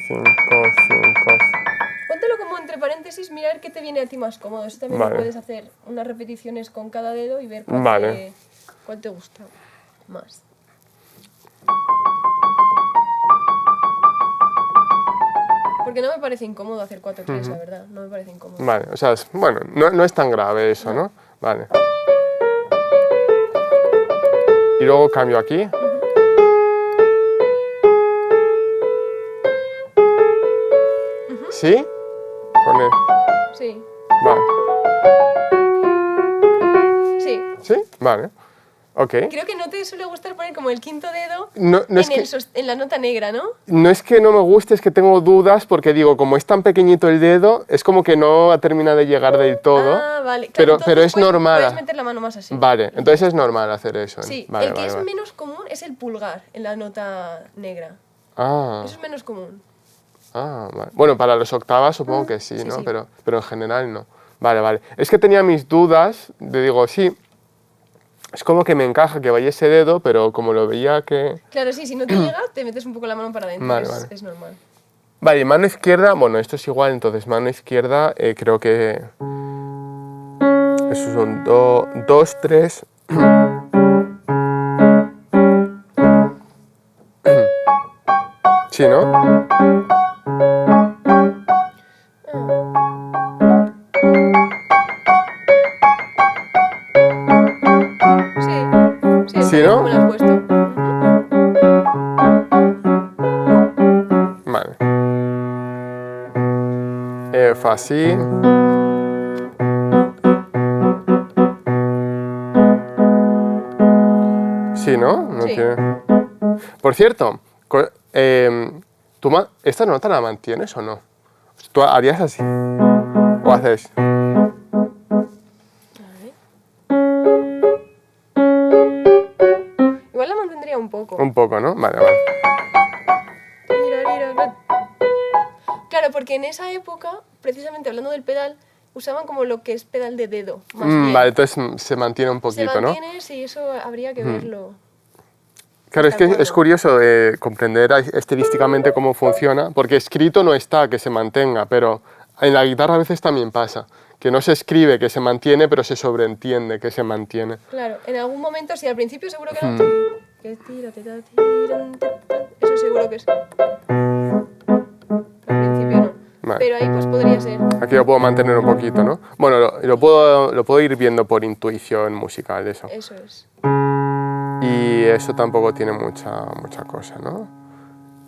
Cinco, 5. Póntelo como entre paréntesis, mirar qué te viene a ti más cómodo. Eso también Vale. puedes hacer unas repeticiones con cada dedo y ver Vale. cuál te gusta más. Porque no me parece incómodo hacer 4-3, la verdad. No me parece incómodo. Vale, o sea, bueno, no es tan grave eso, ¿no? Vale. Y luego cambio aquí. ¿Sí? Con el... Sí. Vale. Sí. ¿Sí? Vale. Ok. Creo que no te suele gustar poner como el quinto dedo No es que... en la nota negra, ¿no? No es que no me guste, es que tengo dudas porque digo, como es tan pequeñito el dedo, es como que no ha terminado de llegar del todo. Ah, vale. Claro, pero es entonces normal. Puedes meter la mano más así. Vale, entonces es normal hacer eso. Sí, Vale, el que vale, es vale. menos común es el pulgar en la nota negra. Ah, Eso es menos común. vale. Bueno, para los octavas supongo que sí, sí, ¿no? sí. Pero en general no. Vale, vale. Es que tenía mis dudas, digo, sí, es como que me encaja que vaya ese dedo, pero como lo veía que... Claro, sí, si no te llega, te metes un poco la mano para adentro, Vale, es, vale. es normal. Vale, y mano izquierda, bueno, esto es igual, entonces mano izquierda creo que... Esos son 2, 3... Sí, ¿no? Sí, está Sí, bien ¿no? como lo has puesto. Vale. Fa así. Sí, ¿no? No Sí. tiene... Por cierto, ¿esta nota la mantienes o no? ¿Tú harías así? ¿O haces? Igual la mantendría un poco. Un poco, ¿no? Vale, vale. Claro, porque en esa época, precisamente hablando del pedal, usaban como lo que es pedal de dedo, más Mm, bien. vale, entonces se mantiene un Se poquito, ¿no? mantiene, sí, eso habría que verlo. Claro, es ¿Hasta que es cuándo? curioso comprender estilísticamente cómo funciona, porque escrito no está que se mantenga, pero en la guitarra a veces también pasa, que no se escribe que se mantiene, pero se sobreentiende que se mantiene. Claro, en algún momento, sí, al principio seguro que no. Que tira, tira, tiran, eso seguro que es. Al principio no. Vale. Pero ahí pues podría ser. Aquí lo puedo mantener un poquito, ¿no? Bueno, lo puedo ir viendo por intuición musical, eso. Eso es. Y eso tampoco tiene mucha cosa, ¿no?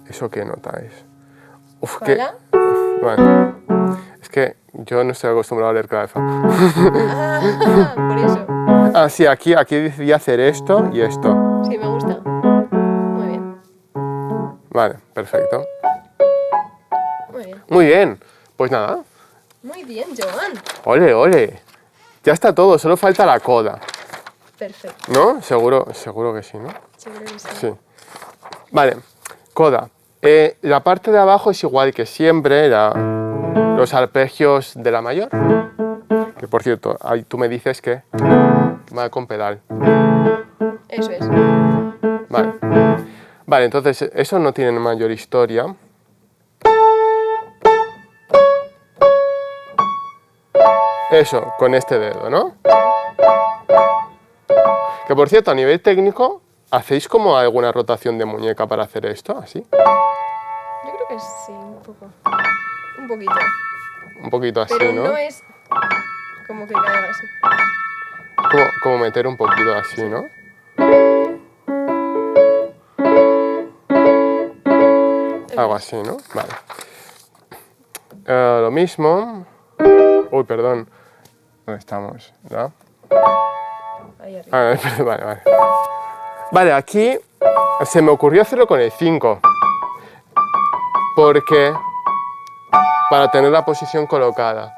¿Eso qué nota es? Uf, que... ¿Fala? Vale. Es que yo no estoy acostumbrado a leer clave fa. Ah, por eso. Ah, sí, aquí decidí hacer esto y esto. Sí, me gusta. Muy bien. Vale, perfecto. Muy bien. Muy bien. Pues nada. Muy bien, Joan. Ole, ole. Ya está todo, solo falta la coda. Perfecto. ¿No? Seguro que sí, ¿no? Seguro que sí. Sí. Vale, coda. La parte de abajo es igual que siempre, los arpegios de la mayor. Que por cierto, ahí tú me dices que va con pedal. Eso es. Vale. Vale, entonces eso no tiene mayor historia. Eso, con este dedo, ¿no? Que por cierto, a nivel técnico, ¿hacéis como alguna rotación de muñeca para hacer esto? ¿Así? Yo creo que sí, un poco. Un poquito. Un poquito así, Pero ¿no? no es como que caiga así. Como meter un poquito así, ¿no? Algo así, ¿no? Vale. Lo mismo. Uy, perdón. ¿Dónde estamos? ¿Ya? Ahí arriba. Vale, vale. Vale, aquí se me ocurrió hacerlo con el 5. Porque... Para tener la posición colocada.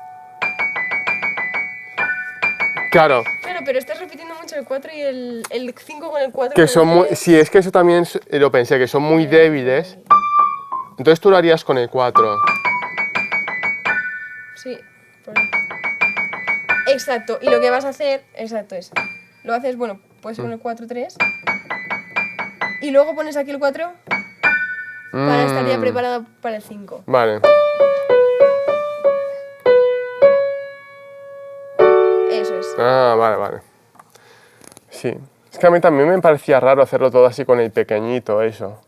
Claro. Claro, pero estás repitiendo mucho el 4 y el 5 con el 4. Que son muy... Sí, es que eso también lo pensé, que son muy débiles. Entonces tú lo harías con el 4. Sí. Por ahí. Exacto. Y lo que vas a hacer, exacto es. Lo haces, bueno, puede ser con el 4-3. Y luego pones aquí el 4 para estar ya preparado para el 5. Vale. Eso es. Ah, vale, vale. Sí. Es que a mí también me parecía raro hacerlo todo así con el pequeñito, eso.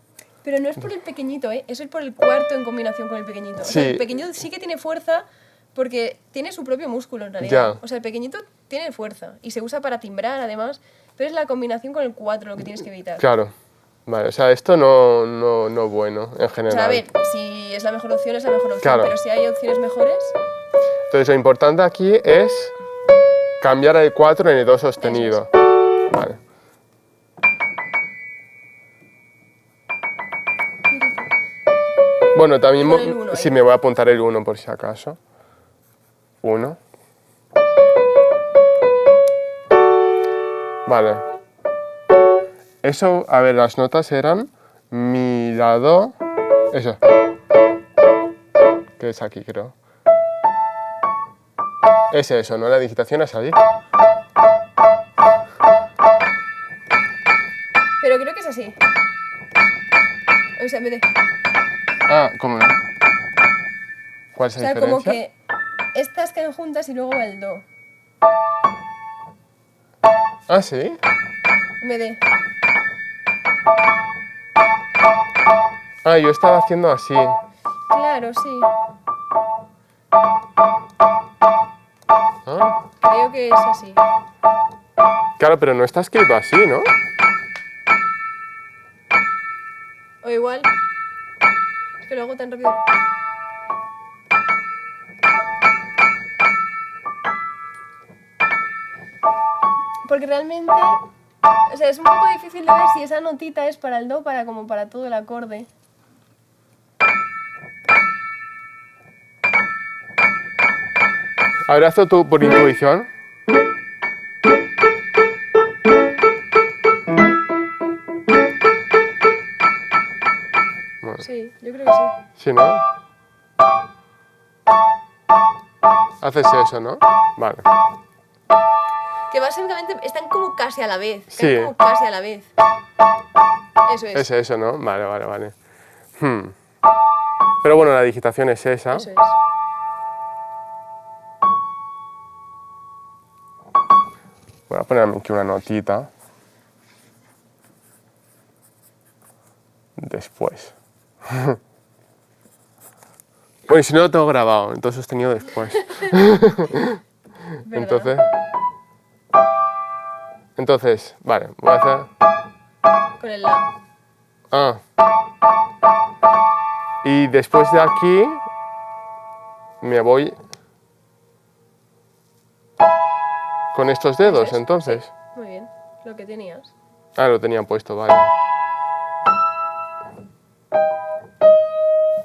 Pero no es por el pequeñito, ¿eh? Eso es por el cuarto en combinación con el pequeñito. O sea, Sí. el pequeñito sí que tiene fuerza porque tiene su propio músculo en realidad. Ya. O sea, el pequeñito tiene fuerza y se usa para timbrar además, pero es la combinación con el 4 lo que tienes que evitar. Claro. Vale, o sea, esto no bueno en O general. sea, a ver, si es la mejor opción, es la mejor opción. Claro. Pero si hay opciones mejores, Entonces lo importante aquí es cambiar el 4 en el do sostenido. Vale. Bueno, también Y con el uno sí ahí. me voy a apuntar el 1 por si acaso. 1. Vale. Eso, a ver, las notas eran mi, la, do, eso. Que es aquí, creo. Es eso, ¿no? La digitación es allí. pero creo que es así. O sea, en vez de... Ah, ¿cómo no? ¿Cuál es O la sea, como diferencia? que estas caen juntas y luego va el do. Ah, ¿sí? En vez de... Ah, yo estaba haciendo así. Claro, sí. Ah. Creo que es así. Claro, pero no está escrito así, ¿no? O igual... Es que lo hago tan rápido. Porque realmente... O sea, es un poco difícil de ver si esa notita es para el do para como para todo el acorde. A ver, hazlo tú por intuición. Bueno, Sí, yo creo que sí. sí, ¿no? Haces eso, ¿no? Vale. Que básicamente están como casi a la vez. Sí. Están como casi a la vez. Eso es. Es eso, ¿no? Vale, vale, vale. Pero bueno, la digitación es esa. Eso es. Voy a ponerme aquí una notita. Después. Bueno, y si no lo tengo grabado, entonces sostenido después. ¿Verdad? Entonces, vale, voy a hacer... Con el la. Ah. Y después de aquí me voy con estos dedos, Eso es, entonces. sí. Muy bien. Lo que tenías. Ah, lo tenía puesto, vale.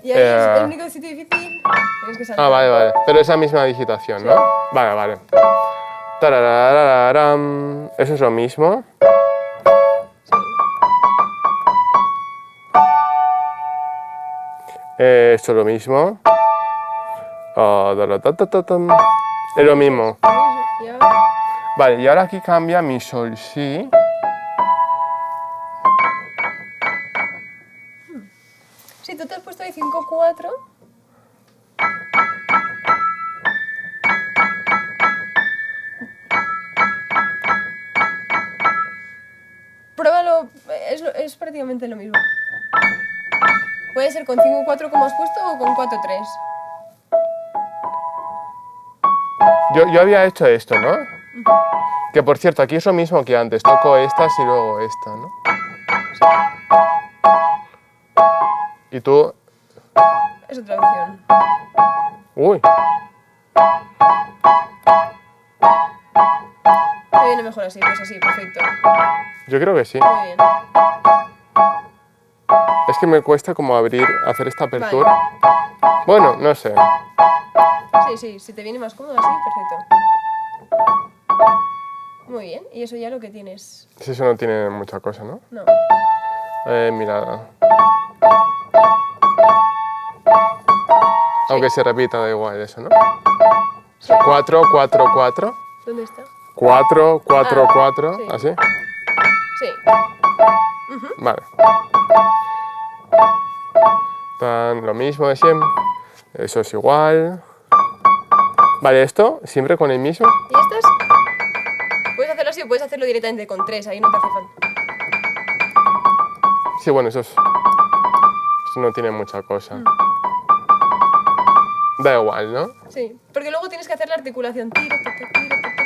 Y ahí es el único sitio difícil. Tienes que saltar. Ah, vale, vale. Pero esa misma digitación, Sí. ¿no? Vale, vale. Tararararam. Eso es lo mismo. Sí. Esto es lo mismo. Ah, taratatam. Es lo mismo. Y ahora... Vale, y ahora aquí cambia mi sol, si. Sí, tú te has puesto ahí 5-4. Pruébalo, es prácticamente lo mismo. Puede ser con 5-4 como has puesto o con 4-3. Yo había hecho esto, ¿no? Que por cierto, aquí es lo mismo que antes. Toco estas y luego esta, ¿no? Y tú... Es otra opción. Uy, Te viene mejor así, pues así, perfecto. yo creo que sí. Muy bien. Es que me cuesta como hacer esta apertura. Bueno, no sé. Sí, sí, si te viene más cómodo así, perfecto. Muy bien, y eso ya lo que tienes. Si eso no tiene mucha cosa, ¿no? No. Mira. Aunque se repita, da igual eso, ¿no? Sí. 4, 4, 4. ¿Dónde está? 4, 4, Ah, 4. sí. ¿Así? Sí. Vale. Tan, lo mismo de siempre. Eso es igual. Vale, esto siempre con el mismo. ¿Y estas? Puedes hacerlo así o puedes hacerlo directamente con 3, ahí no te hace falta. Sí, bueno, eso no tiene mucha cosa. Da igual, ¿no? Sí, porque luego tienes que hacer la articulación. Tira, ta, ta, tira, ta, ta,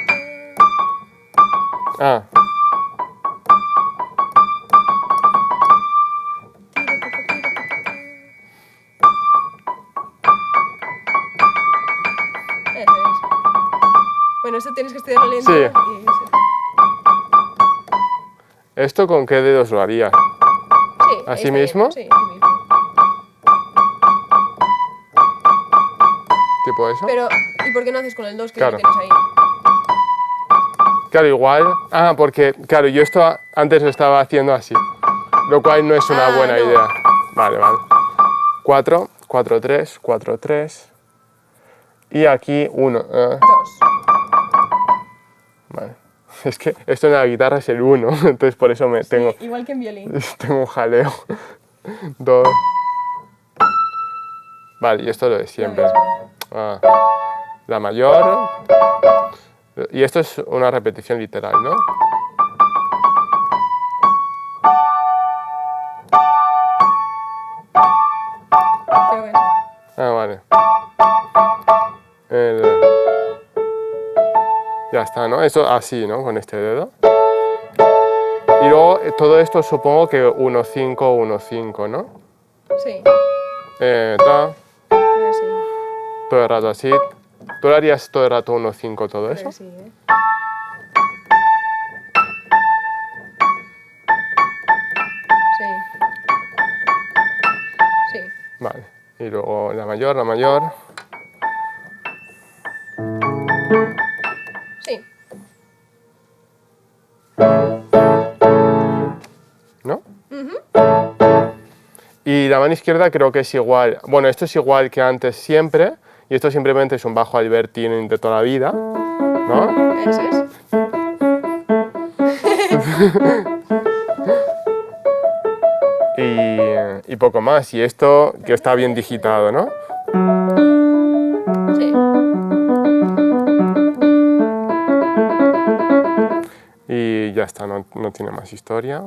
ta. Ah. eso tienes que estudiarlo lento. Sí. Y eso. ¿Esto con qué dedos lo harías? Sí, ahí ¿Así está mismo? bien, sí, así mismo. ¿Tipo eso? Pero, ¿y por qué no haces con el 2 que Claro. lo tienes ahí? Claro, igual. Ah, porque, claro, yo esto antes lo estaba haciendo así, lo cual no es una buena no. idea. Vale, vale. 4, 4, 3, 4, 3. Y aquí 1. 2. Vale. Es que esto en la guitarra es el 1, entonces por eso me tengo, Sí, igual que en violín. tengo un jaleo. 2. Vale, y esto es lo de siempre. Lo mismo. Ah, la mayor. Y esto es una repetición literal, ¿no? Creo que sí. Ah, vale. Ya está, ¿no? Eso así, ¿no? Con este dedo. Y luego todo esto supongo que 1, 5, 1, 5, ¿no? Sí, Ta, creo que sí. todo el rato así. ¿Tú lo harías todo el rato 1, 5, todo Creo eso? que sí, ¿eh? Sí. Sí. Vale. Y luego la mayor, la mayor. Sí. ¿No? Y la mano izquierda creo que es igual. Bueno, esto es igual que antes siempre. Y esto simplemente es un bajo Albertine de toda la vida. ¿No? Eso es. Y poco más. Y esto que está bien digitado, ¿no? Sí. Y ya está, no tiene más historia.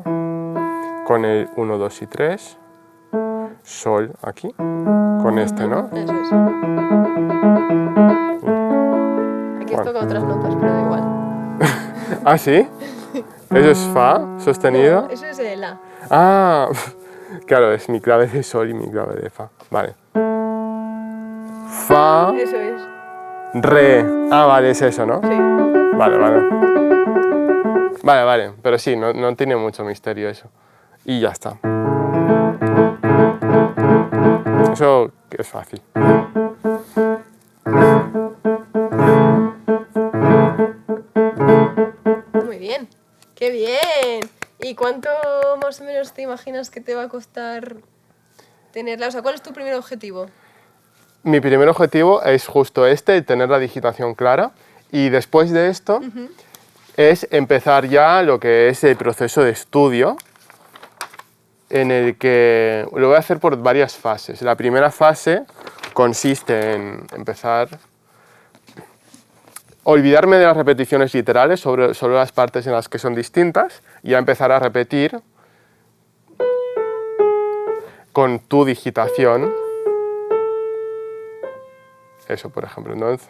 Con el 1, 2 y 3. Sol aquí. Con este, ¿no? Eso es. Aquí os Bueno. toca otras notas, pero da igual. ¿Ah, sí? ¿Eso es Fa sostenido? No, eso es el La. Ah, claro, es mi clave de Sol y mi clave de Fa. Vale. Fa, Eso es. Re. Ah, vale, es eso, ¿no? Sí. Vale, vale. Vale, vale, pero sí, no tiene mucho misterio eso. Y ya está. Eso es fácil. Muy bien. ¡Qué bien! ¿Y cuánto más o menos te imaginas que te va a costar tenerla? O sea, ¿cuál es tu primer objetivo? Mi primer objetivo es justo este, tener la digitación clara. Y después de esto es empezar ya lo que es el proceso de estudio, en el que lo voy a hacer por varias fases. La primera fase consiste en empezar olvidarme de las repeticiones literales, solo las partes en las que son distintas, y a empezar a repetir con tu digitación. Eso, por ejemplo, entonces.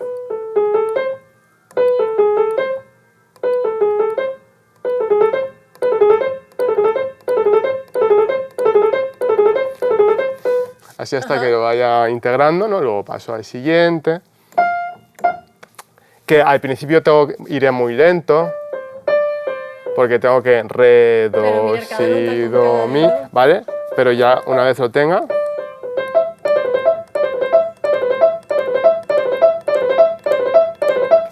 Así hasta que lo vaya integrando, ¿no? Luego paso al siguiente. Que al principio iré muy lento, porque tengo que re, Claro, do, mirar cada si, nota con do, cada mi, dedo. ¿vale? Pero ya una vez lo tenga,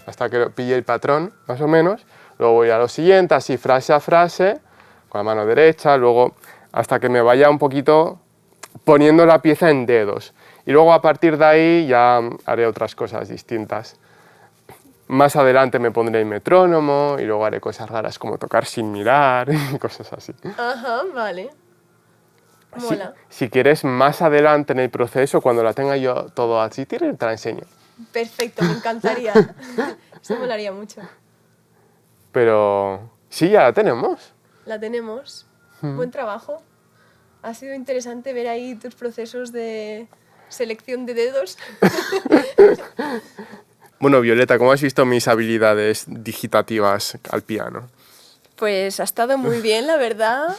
hasta que pille el patrón, más o menos, luego voy a lo siguiente, así frase a frase, con la mano derecha, luego hasta que me vaya un poquito poniendo la pieza en dedos. Y luego a partir de ahí ya haré otras cosas distintas. Más adelante me pondré el metrónomo y luego haré cosas raras como tocar sin mirar y cosas así. Ajá, vale. Mola. Si quieres más adelante en el proceso, cuando la tenga yo todo así, te la enseño. Perfecto, me encantaría. Eso molaría mucho. Pero sí, ya la tenemos. La tenemos. Buen trabajo. Ha sido interesante ver ahí tus procesos de selección de dedos. Bueno, Violeta, ¿cómo has visto mis habilidades digitativas al piano? Pues ha estado muy bien, la verdad.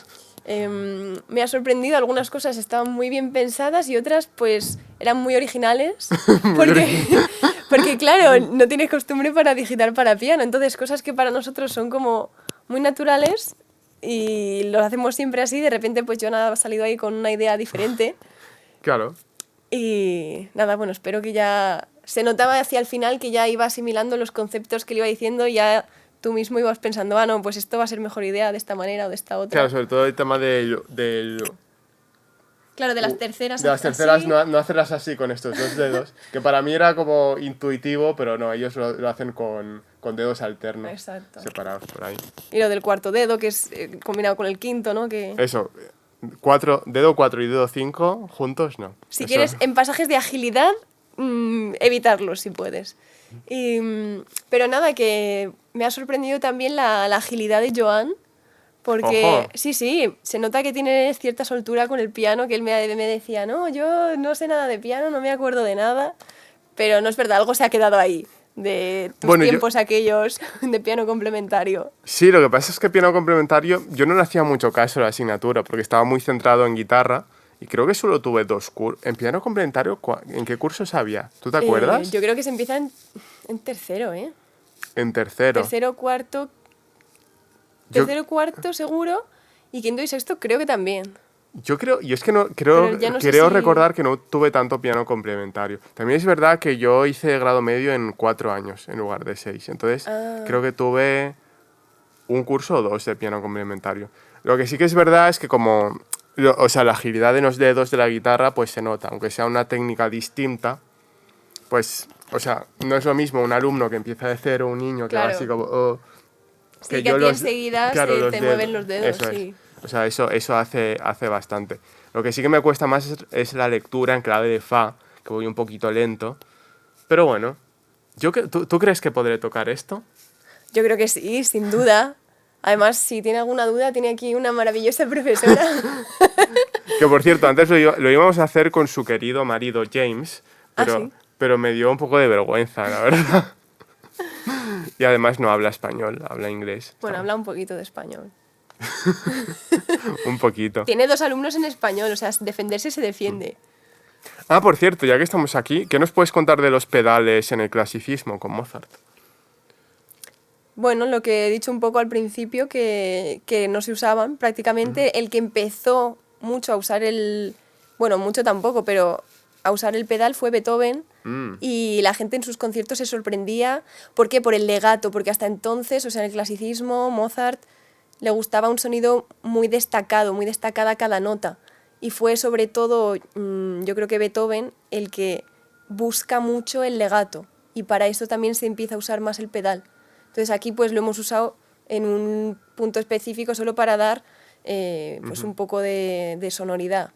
Me ha sorprendido, algunas cosas estaban muy bien pensadas y otras pues eran muy originales. Porque claro, no tienes costumbre para digitar para piano, entonces cosas que para nosotros son como muy naturales y lo hacemos siempre así, de repente pues Joan ha salido ahí con una idea diferente Claro. y nada, bueno, espero que ya... Se notaba hacia el final que ya iba asimilando los conceptos que le iba diciendo y ya tú mismo ibas pensando, ah, no, pues esto va a ser mejor idea de esta manera o de esta otra. Claro, sobre todo el tema Claro, de las terceras de las terceras así. no hacerlas así con estos dos dedos, que para mí era como intuitivo, pero no, ellos lo hacen con dedos alternos, Exacto. separados por ahí. Y lo del cuarto dedo, que es combinado con el quinto, ¿no? Que... Eso, dedo 4 y dedo 5 juntos, no. Si Eso- quieres, en pasajes de agilidad, evitarlos si puedes. Pero nada, que me ha sorprendido también la agilidad de Joan, porque Ojo. sí, se nota que tiene cierta soltura con el piano, que él me decía, no, yo no sé nada de piano, no me acuerdo de nada, pero no es verdad, algo se ha quedado ahí, de tus Bueno, tiempos aquellos de piano complementario. Sí, lo que pasa es que piano complementario, yo no le hacía mucho caso a la asignatura, porque estaba muy centrado en guitarra, y creo que solo tuve 2 cursos. ¿En piano complementario en qué cursos había? ¿Tú te acuerdas? Yo creo que se empieza en tercero, ¿eh? En tercero. Tercero, cuarto, Yo- tercero, cuarto seguro, y quinto y sexto creo que también. Yo creo, y es que no, creo, Pero ya no sé creo si- recordar que no tuve tanto piano complementario. También es verdad que yo hice grado medio en 4 años en lugar de 6. Entonces, Ah. creo que tuve un curso o 2 de piano complementario. Lo que sí que es verdad es que como, o sea, la agilidad de los dedos de la guitarra pues se nota, aunque sea una técnica distinta, pues, o sea, no es lo mismo un alumno que empieza de cero, un niño que va Claro. así como... oh, Sí, que a ti enseguida te mueven los dedos, eso sí. es. O sea, eso hace bastante. Lo que sí que me cuesta más es la lectura en clave de fa, que voy un poquito lento. Pero bueno, ¿tú crees que podré tocar esto? Yo creo que sí, sin duda. Además, si tiene alguna duda, tiene aquí una maravillosa profesora. Que por cierto, antes lo íbamos a hacer con su querido marido James, ¿Ah, pero, sí? pero me dio un poco de vergüenza, la verdad. Y además no habla español, habla inglés. Bueno, habla un poquito de español. Un poquito. Tiene 2 alumnos en español, o sea, defenderse se defiende. Ah, por cierto, ya que estamos aquí, ¿qué nos puedes contar de los pedales en el clasicismo con Mozart? Bueno, lo que he dicho un poco al principio, que no se usaban prácticamente. El que empezó mucho a usar bueno, mucho tampoco, pero a usar el pedal fue Beethoven. Y la gente en sus conciertos se sorprendía. ¿Por qué? Por el legato, porque hasta entonces, o sea, en el clasicismo, Mozart le gustaba un sonido muy destacado, muy destacada cada nota. Y fue sobre todo, yo creo que Beethoven, el que busca mucho el legato. Y para eso también se empieza a usar más el pedal. Entonces aquí pues lo hemos usado en un punto específico solo para dar pues un poco de sonoridad.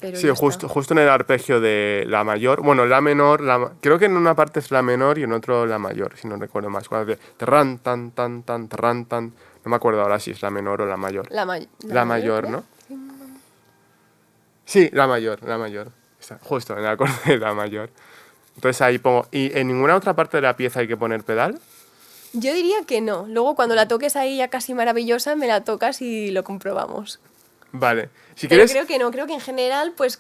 Pero Sí, ya está. justo en el arpegio de la mayor. Bueno, la menor, creo que en una parte es la menor y en otro la mayor, si no recuerdo más. Cuando hace terran, tan, tan, tan, terran, tan. No me acuerdo ahora si es la menor o la mayor. La mayor, creo. ¿no? Sí, la mayor. Está justo en el acorde de la mayor. Entonces ahí pongo. ¿Y en ninguna otra parte de la pieza hay que poner pedal? Yo diría que no. Luego cuando la toques ahí ya casi maravillosa, me la tocas y lo comprobamos. Vale. Si Pero quieres. creo que no, creo que en general, pues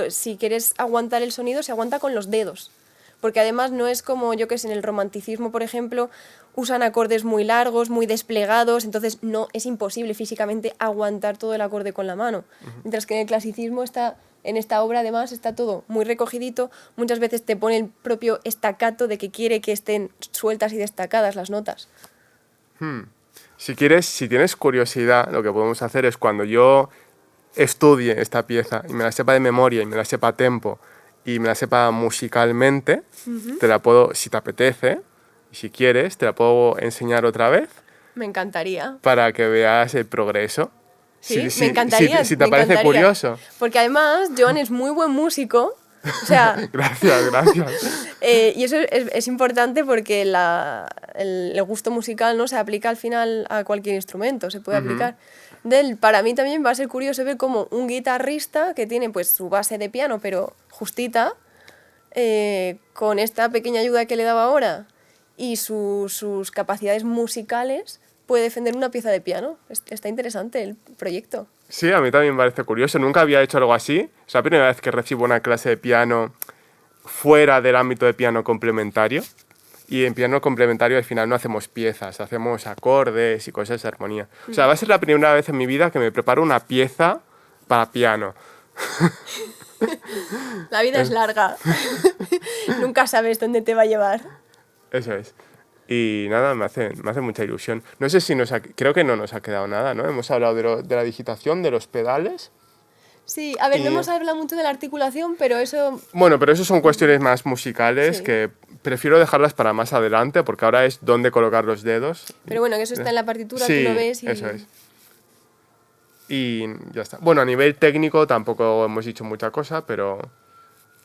si quieres aguantar el sonido, se aguanta con los dedos. Porque además no es como, yo que sé, en el romanticismo, por ejemplo, usan acordes muy largos, muy desplegados, entonces no es imposible físicamente aguantar todo el acorde con la mano. Mientras que en el clasicismo en esta obra además está todo muy recogidito, muchas veces te pone el propio staccato de que quiere que estén sueltas y destacadas las notas. Si quieres, si tienes curiosidad, lo que podemos hacer es cuando yo estudie esta pieza y me la sepa de memoria y me la sepa a tempo y me la sepa musicalmente, te la puedo, si te apetece, y si quieres, te la puedo enseñar otra vez Me encantaría. para que veas el progreso. Sí, Si me encantaría. si te me parece encantaría. curioso. Porque además Joan es muy buen músico. O sea, Gracias. y eso es importante porque el gusto musical no se aplica al final a cualquier instrumento, se puede aplicar. Para mí también va a ser curioso ver cómo un guitarrista que tiene pues su base de piano, pero justita, con esta pequeña ayuda que le daba ahora y sus capacidades musicales, puede defender una pieza de piano. Está interesante el proyecto. Sí, a mí también me parece curioso. Nunca había hecho algo así. Es la primera vez que recibo una clase de piano fuera del ámbito de piano complementario. Y en piano complementario al final no hacemos piezas, hacemos acordes y cosas de armonía. O sea, va a ser la primera vez en mi vida que me preparo una pieza para piano. La vida es larga. Nunca sabes dónde te va a llevar. Eso es. Y nada, me hace mucha ilusión. No sé si creo que no nos ha quedado nada, ¿no? Hemos hablado de la digitación, de los pedales. Sí, a ver, no hemos hablado mucho de la articulación, pero eso... Bueno, pero eso son cuestiones más musicales Sí. que prefiero dejarlas para más adelante, porque ahora es dónde colocar los dedos. Pero bueno, que eso está en la partitura, Sí, tú lo ves y... eso es. Y ya está. Bueno, a nivel técnico tampoco hemos dicho mucha cosa, pero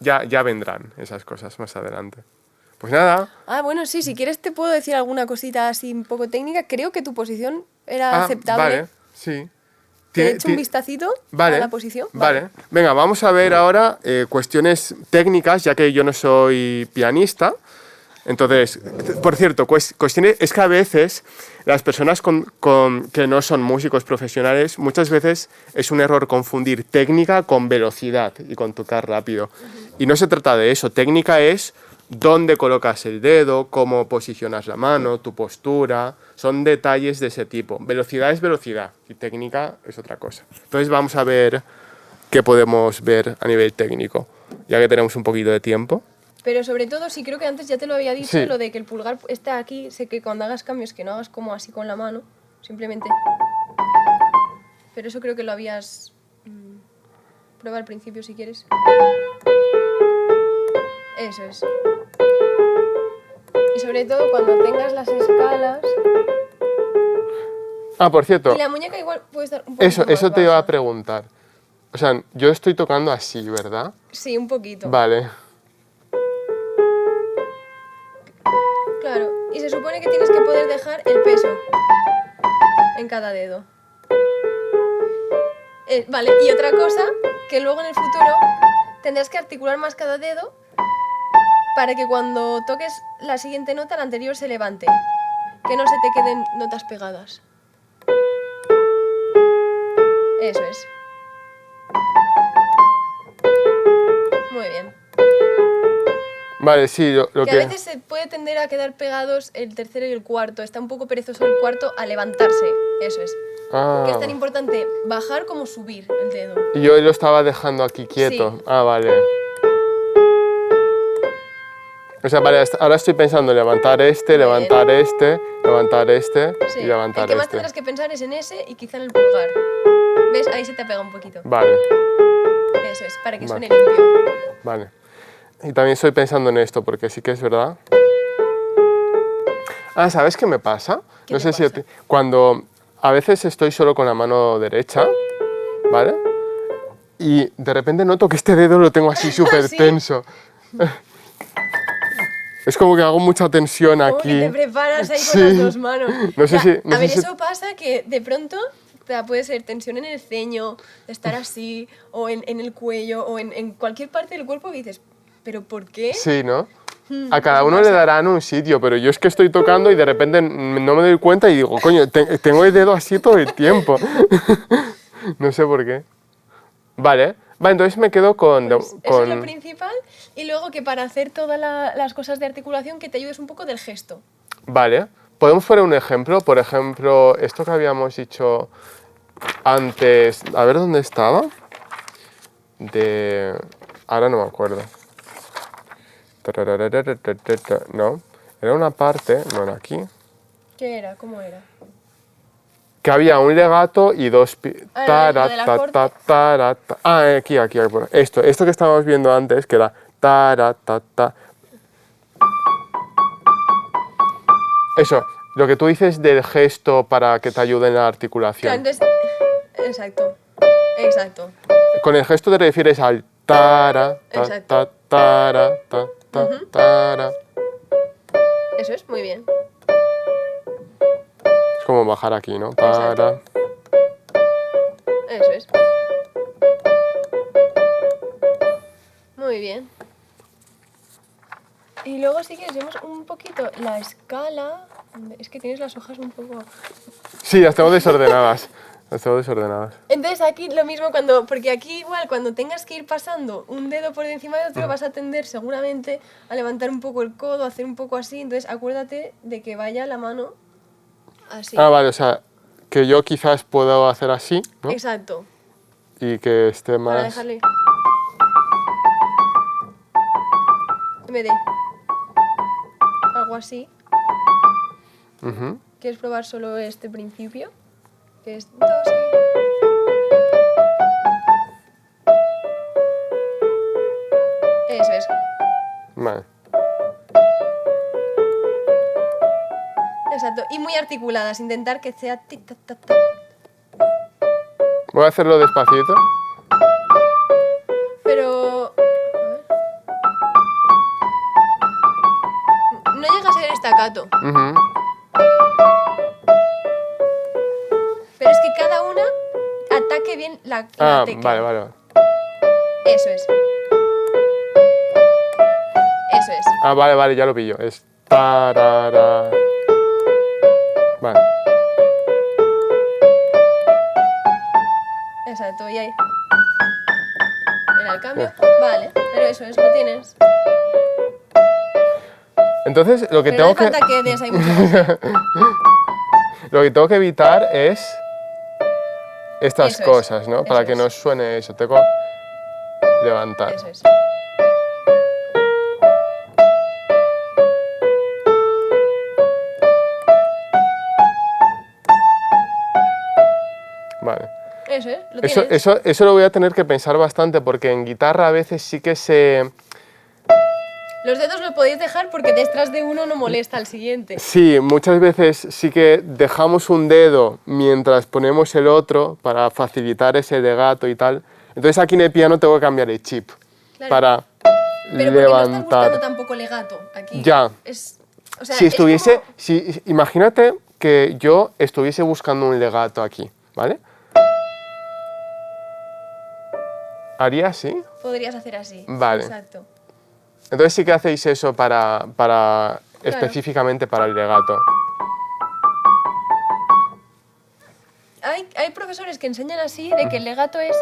ya vendrán esas cosas más adelante. Pues nada. Ah, bueno, sí, si quieres te puedo decir alguna cosita así un poco técnica. Creo que tu posición era Ah, aceptable. vale, sí. Te he hecho un vistacito Vale, a la posición. Vale. Venga, vamos a ver ahora cuestiones técnicas, ya que yo no soy pianista. Entonces, por cierto, cuestiones, es que a veces las personas que no son músicos profesionales, muchas veces es un error confundir técnica con velocidad y con tocar rápido. Y no se trata de eso. Técnica es dónde colocas el dedo, cómo posicionas la mano, tu postura. Son detalles de ese tipo. Velocidad es velocidad y técnica es otra cosa. Entonces vamos a ver qué podemos ver a nivel técnico, ya que tenemos un poquito de tiempo. Pero sobre todo, sí, creo que antes ya te lo había dicho, Sí. lo de que el pulgar está aquí, sé que cuando hagas cambios que no hagas como así con la mano, simplemente... Pero eso creo que lo habías... Prueba al principio si quieres. Eso es. Y sobre todo cuando tengas las escalas... Ah, por cierto, Y la muñeca igual puede estar un poco eso te iba a preguntar. O sea, yo estoy tocando así, ¿verdad? Sí, un poquito. Vale. Claro, y se supone que tienes que poder dejar el peso en cada dedo. Vale, y otra cosa, que luego en el futuro tendrás que articular más cada dedo para que cuando toques la siguiente nota, la anterior se levante. Que no se te queden notas pegadas. Eso es. Muy bien. Vale, sí, lo Que a veces se puede tender a quedar pegados el tercero y el cuarto. Está un poco perezoso el cuarto a levantarse. Eso es. Ah, Que es tan importante bajar como subir el dedo. y yo lo estaba dejando aquí quieto. Sí. Ah, vale. O sea, vale, ahora estoy pensando en levantar este, Muy levantar este, levantar este Sí. y levantar El que más este. tendrás que pensar es en ese y quizá en el pulgar. ¿Ves? Ahí se te pega un poquito. Vale, Eso es, para que Vale. suene limpio. vale. Y también estoy pensando en esto, porque sí que es verdad. Ah, ¿sabes qué me pasa? ¿Qué No te sé si a pasa? ti- cuando a veces estoy solo con la mano derecha, ¿vale? Y de repente noto que este dedo lo tengo así súper ¿Sí? tenso. Es como que hago mucha tensión Como aquí. que te preparas ahí Sí. con las dos manos. No sé Ya, si- no a sé ver, si- eso pasa que de pronto puede ser tensión en el ceño, de estar así, o en el cuello, o en cualquier parte del cuerpo que dices, ¿pero por qué? Sí, ¿no? A cada eso uno le pasa. darán un sitio, pero yo es que estoy tocando y de repente no me doy cuenta y digo, coño, tengo el dedo así todo el tiempo. No sé por qué. Vale, entonces me quedo con... Pues eso es lo principal. Y luego que para hacer todas las cosas de articulación, que te ayudes un poco del gesto. Vale, podemos poner un ejemplo. Por ejemplo, esto que habíamos dicho antes... A ver dónde estaba. Ahora no me acuerdo. No, era una parte, no era aquí, ¿Qué era? ¿Cómo era? que había un legato y dos... Ah, lo del acorde. Aquí, por- esto que estábamos viendo antes, que era... Eso, lo que tú dices del gesto para que te ayude en la Claro, articulación. entonces... Exacto. Exacto. Con el gesto te refieres al Exacto. tara. Eso es, muy bien. Es como bajar aquí, ¿no? Exacto. Eso es. Muy bien. Y luego si quieres vemos un poquito la escala. Es que tienes las hojas un poco... Sí, las tengo desordenadas. Las tengo desordenadas. Entonces aquí lo mismo porque aquí igual cuando tengas que ir pasando un dedo por encima de otro vas a tender seguramente a levantar un poco el codo, a hacer un poco así, entonces acuérdate de que vaya la mano así. Ah, vale, o sea, que yo quizás puedo hacer así, ¿no? Exacto, Y que esté más... para dejarle... En vez de algo así, Ujú. ¿quieres probar solo este principio? Que es do, si. Eso es. Vale. Exacto. Y muy articuladas. Intentar que sea tic, tac, tac, tac. Voy a hacerlo despacito. Pero... a ver. No llega a ser staccato. Ujú. Pero es que cada una ataque bien la Ah, tecla. vale, vale. Eso es. Eso es. Ah, vale, vale, ya lo pillo. Es tarara. Vale. Exacto. Y ahí. Era el cambio. Vale. Pero eso es. Lo tienes. Entonces, lo que Pero no tengo hace falta que des ahí mucho más. lo que tengo que evitar es estas Eso es, cosas, ¿no? Para eso que es. no suene eso. Tengo que levantar. Eso es. Vale. Eso es. Lo Eso, tienes. eso lo voy a tener que pensar bastante porque en guitarra a veces sí que se... Los dedos los podéis dejar porque detrás de uno no molesta al siguiente. Sí, muchas veces sí que dejamos un dedo mientras ponemos el otro para facilitar ese legato y tal. Entonces aquí en el piano tengo que cambiar el chip Claro. para Pero porque no estás buscando levantar. tampoco legato aquí. Ya. O sea, Si es estuviese, como- imagínate que yo estuviese buscando un legato aquí, ¿vale? ¿Haría así? Podrías hacer así. Vale. Exacto. Entonces sí que hacéis eso para específicamente para el legato. Hay profesores que enseñan así de que el legato es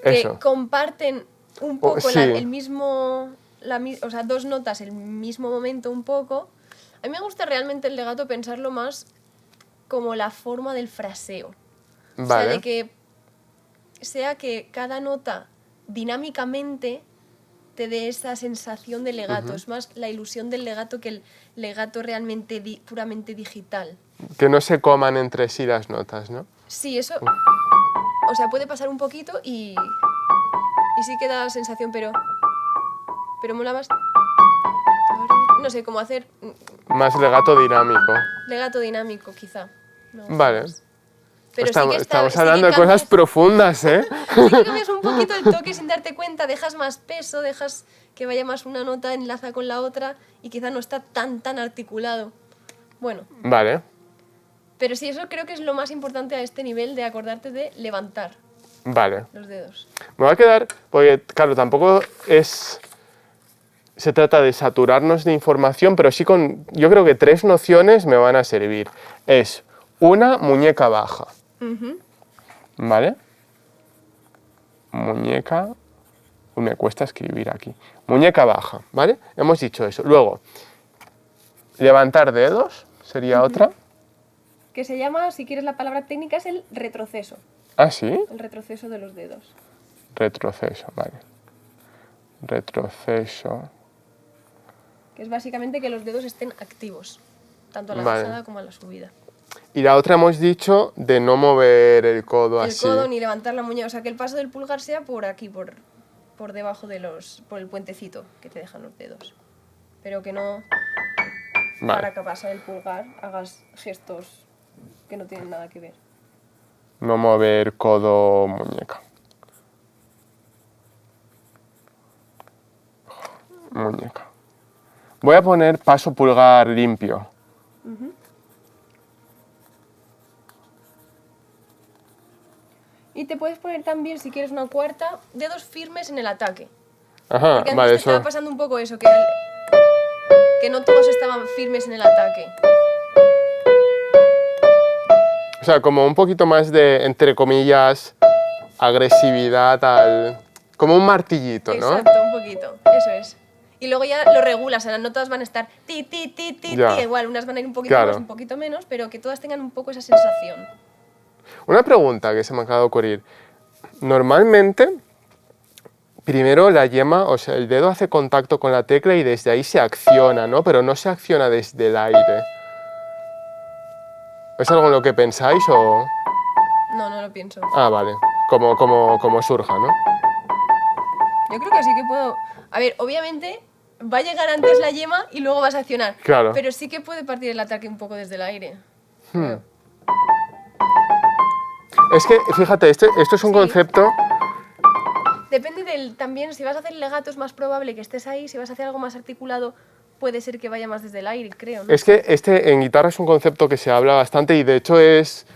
que Eso. comparten un poco sí. el mismo... o sea, dos notas el mismo momento un poco. A mí me gusta realmente el legato pensarlo más como la forma del fraseo. O sea, Vale. de que sea que cada nota dinámicamente te dé esa sensación de legato. Es más la ilusión del legato que el legato realmente puramente digital. Que no se coman entre sí las notas, ¿no? Sí, eso... O sea, puede pasar un poquito y sí que da la sensación, pero mola más... No sé, cómo hacer Más legato dinámico. legato dinámico, quizá. Me gusta Vale. más. Pero sí que Estamos sí que hablando de cosas cambias- profundas, ¿eh? Sí que cambias un poquito el toque sin darte cuenta, dejas más peso, dejas que vaya más una nota enlaza con la otra y quizá no está tan articulado. Bueno, Vale, pero sí, eso creo que es lo más importante a este nivel de acordarte de levantar vale. los dedos. Me va a quedar, porque claro, tampoco se trata de saturarnos de información, pero sí yo creo que 3 nociones me van a servir. Es una muñeca baja, Ujú. ¿vale? Muñeca, me cuesta escribir aquí. Muñeca baja, ¿vale? Hemos dicho eso. Luego, levantar dedos sería otra. Que se llama, si quieres la palabra técnica, es el retroceso. Ah, sí. El retroceso de los dedos. Retroceso, vale. Retroceso. Que es básicamente que los dedos estén activos, tanto a la Vale. bajada como a la subida. Y la otra hemos dicho de no mover el codo El así. codo ni levantar la muñeca, o sea, que el paso del pulgar sea por aquí, por debajo de por el puentecito que te dejan los dedos. Pero que no, para Vale. que pase el pulgar, hagas gestos que no tienen nada que ver. No mover codo, muñeca. Muñeca. Voy a poner paso pulgar limpio. Y te puedes poner también, si quieres una cuarta, dedos firmes en el ataque. Ajá, Porque antes vale, te eso. estaba pasando un poco eso, que no todos estaban firmes en el ataque. O sea, como un poquito más de, entre comillas, agresividad al... Como un martillito, ¿no? Exacto, un poquito, eso es. Y luego ya lo regulas, o sea, no todas van a estar ti, ti, ti, ti, Ya. ti, igual, unas van a ir un poquito Claro. más, un poquito menos, pero que todas tengan un poco esa sensación. Una pregunta que se me acaba de ocurrir. Normalmente, primero la yema, o sea, el dedo hace contacto con la tecla y desde ahí se acciona, ¿no? Pero no se acciona desde el aire. ¿Es algo en lo que pensáis o...? No, no lo pienso. Ah, vale. Como surja, ¿no? Yo creo que sí que puedo... A ver, obviamente va a llegar antes la yema y luego vas a accionar. Claro. Pero sí que puede partir el ataque un poco desde el aire. Creo. Es que, fíjate, esto es un Sí. concepto... Depende del... También, si vas a hacer legato es más probable que estés ahí. Si vas a hacer algo más articulado, puede ser que vaya más desde el aire, creo, ¿no? Es que en guitarra es un concepto que se habla bastante y de hecho es...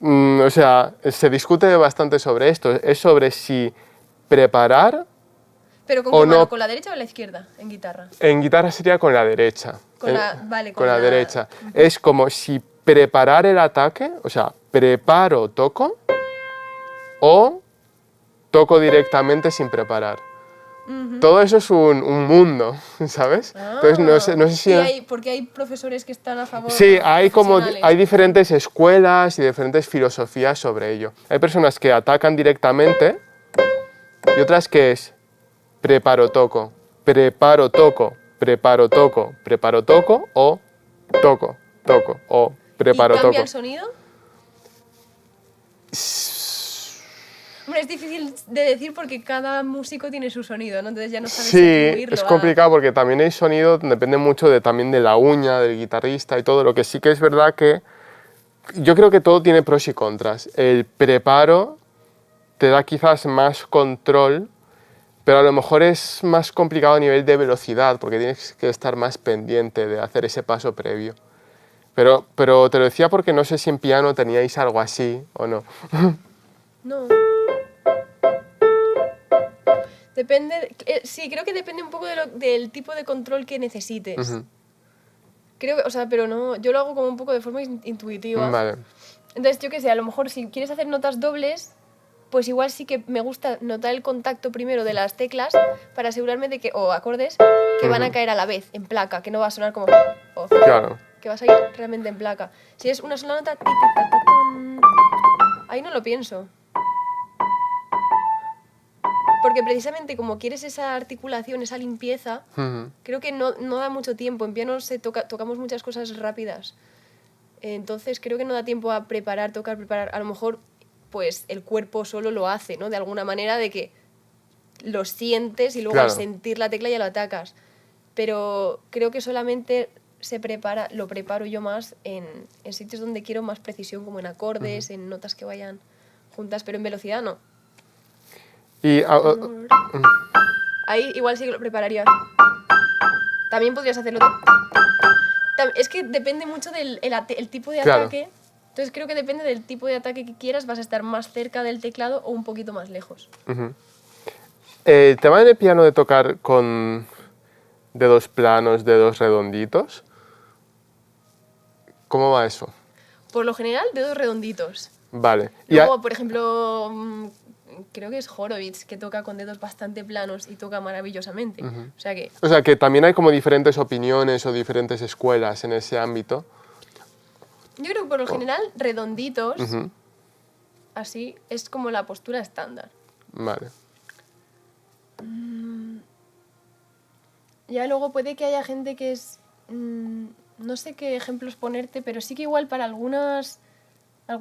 o sea, se discute bastante sobre esto. Es sobre si preparar... Pero ¿con o qué mano? no. ¿Con la derecha o la izquierda? En guitarra. En guitarra sería con la derecha. Con la- vale, con con la la- derecha. Es como si preparar el ataque, o sea, preparo, toco, o toco directamente sin preparar. Todo eso es un mundo, ¿sabes? Entonces, no sé si... Porque hay profesores que están a favor. Sí, hay profesionales. diferentes escuelas y diferentes filosofías sobre ello. Hay personas que atacan directamente y otras que es preparo, toco, preparo, toco, preparo, toco, preparo, toco o toco, toco o preparo, ¿Y cambia toco. el sonido? Hombre, es difícil de decir porque cada músico tiene su sonido, ¿no? Entonces ya no sabes si Sí, atribuirlo es a- complicado porque también el sonido depende mucho también de la uña, del guitarrista y todo. Lo que sí que es verdad que yo creo que todo tiene pros y contras. El preparo te da quizás más control, pero a lo mejor es más complicado a nivel de velocidad porque tienes que estar más pendiente de hacer ese paso previo. Pero te lo decía porque no sé si en piano teníais algo así o no. No. Depende... sí, creo que depende un poco del tipo de control que necesites. Ujú. Creo que, o sea, pero no... Yo lo hago como un poco de forma intuitiva. Vale. Entonces, yo qué sé, a lo mejor si quieres hacer notas dobles, pues igual sí que me gusta notar el contacto primero de las teclas para asegurarme de que, o acordes, que van a caer a la vez, en placa, que no va a sonar como... oh, Claro. que vas a ir realmente en placa. Si es una sola nota... ti, ti, ta, ta, tan, ahí no lo pienso. Porque precisamente como quieres esa articulación, esa limpieza, Ujú. creo que no da mucho tiempo. En piano tocamos muchas cosas rápidas. Entonces creo que no da tiempo a preparar, tocar, preparar. A lo mejor pues el cuerpo solo lo hace, ¿no? De alguna manera de que lo sientes y luego Claro. al sentir la tecla ya lo atacas. Pero creo que solamente lo preparo yo más en sitios donde quiero más precisión, como en acordes, en notas que vayan juntas, pero en velocidad no. Y, Ahí igual sí que lo prepararía. También podrías hacerlo. Es que depende mucho del el tipo de Claro. ataque. Entonces creo que depende del tipo de ataque que quieras, vas a estar más cerca del teclado o un poquito más lejos. el tema del piano de tocar con dedos planos, dedos redonditos, ¿cómo va eso? Por lo general, dedos redonditos. Vale. Luego, por ejemplo, creo que es Horowitz, que toca con dedos bastante planos y toca maravillosamente. O sea que, O sea, que también hay como diferentes opiniones o diferentes escuelas en ese ámbito. yo creo que por lo general, redonditos, Ujú. así, es como la postura estándar. Vale. Ya luego puede que haya gente que es... no sé qué ejemplos ponerte, pero sí que igual para algunas, a lo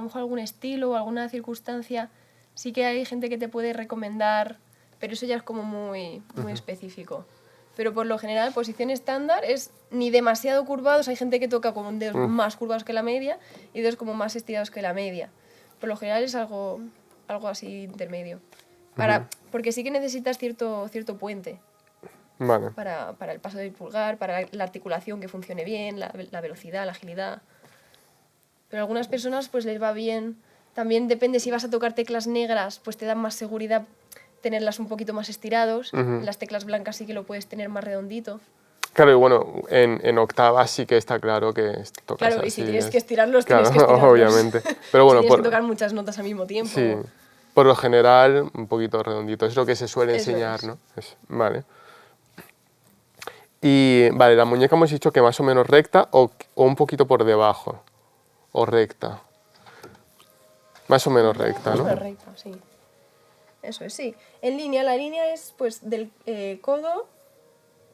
mejor algún estilo o alguna circunstancia, sí que hay gente que te puede recomendar, pero eso ya es como muy específico. Pero por lo general, posición estándar es ni demasiado curvados, hay gente que toca con dedos más curvados que la media y dedos como más estirados que la media. Por lo general es algo así intermedio. Porque sí que necesitas cierto puente. Vale. Para el paso del pulgar, para la articulación que funcione bien, la velocidad, la agilidad. Pero a algunas personas pues les va bien. También depende si vas a tocar teclas negras, pues te dan más seguridad tenerlas un poquito más estirados. Las teclas blancas sí que lo puedes tener más redondito. Claro, y bueno, en octavas sí que está claro que tocas Claro, y así, si tienes es- que estirarlos, Claro, tienes que estirarlos. obviamente. Pero bueno, Si tienes que tocar muchas notas al mismo tiempo. sí, por lo general un poquito redondito. Es lo que se suele Eso enseñar, es. ¿no? Vale. Y vale, la muñeca hemos dicho que más o menos recta o un poquito por debajo. O recta. Más o menos recta, Eso ¿no? es recta, sí. Eso es, sí. En línea, la línea es pues del codo,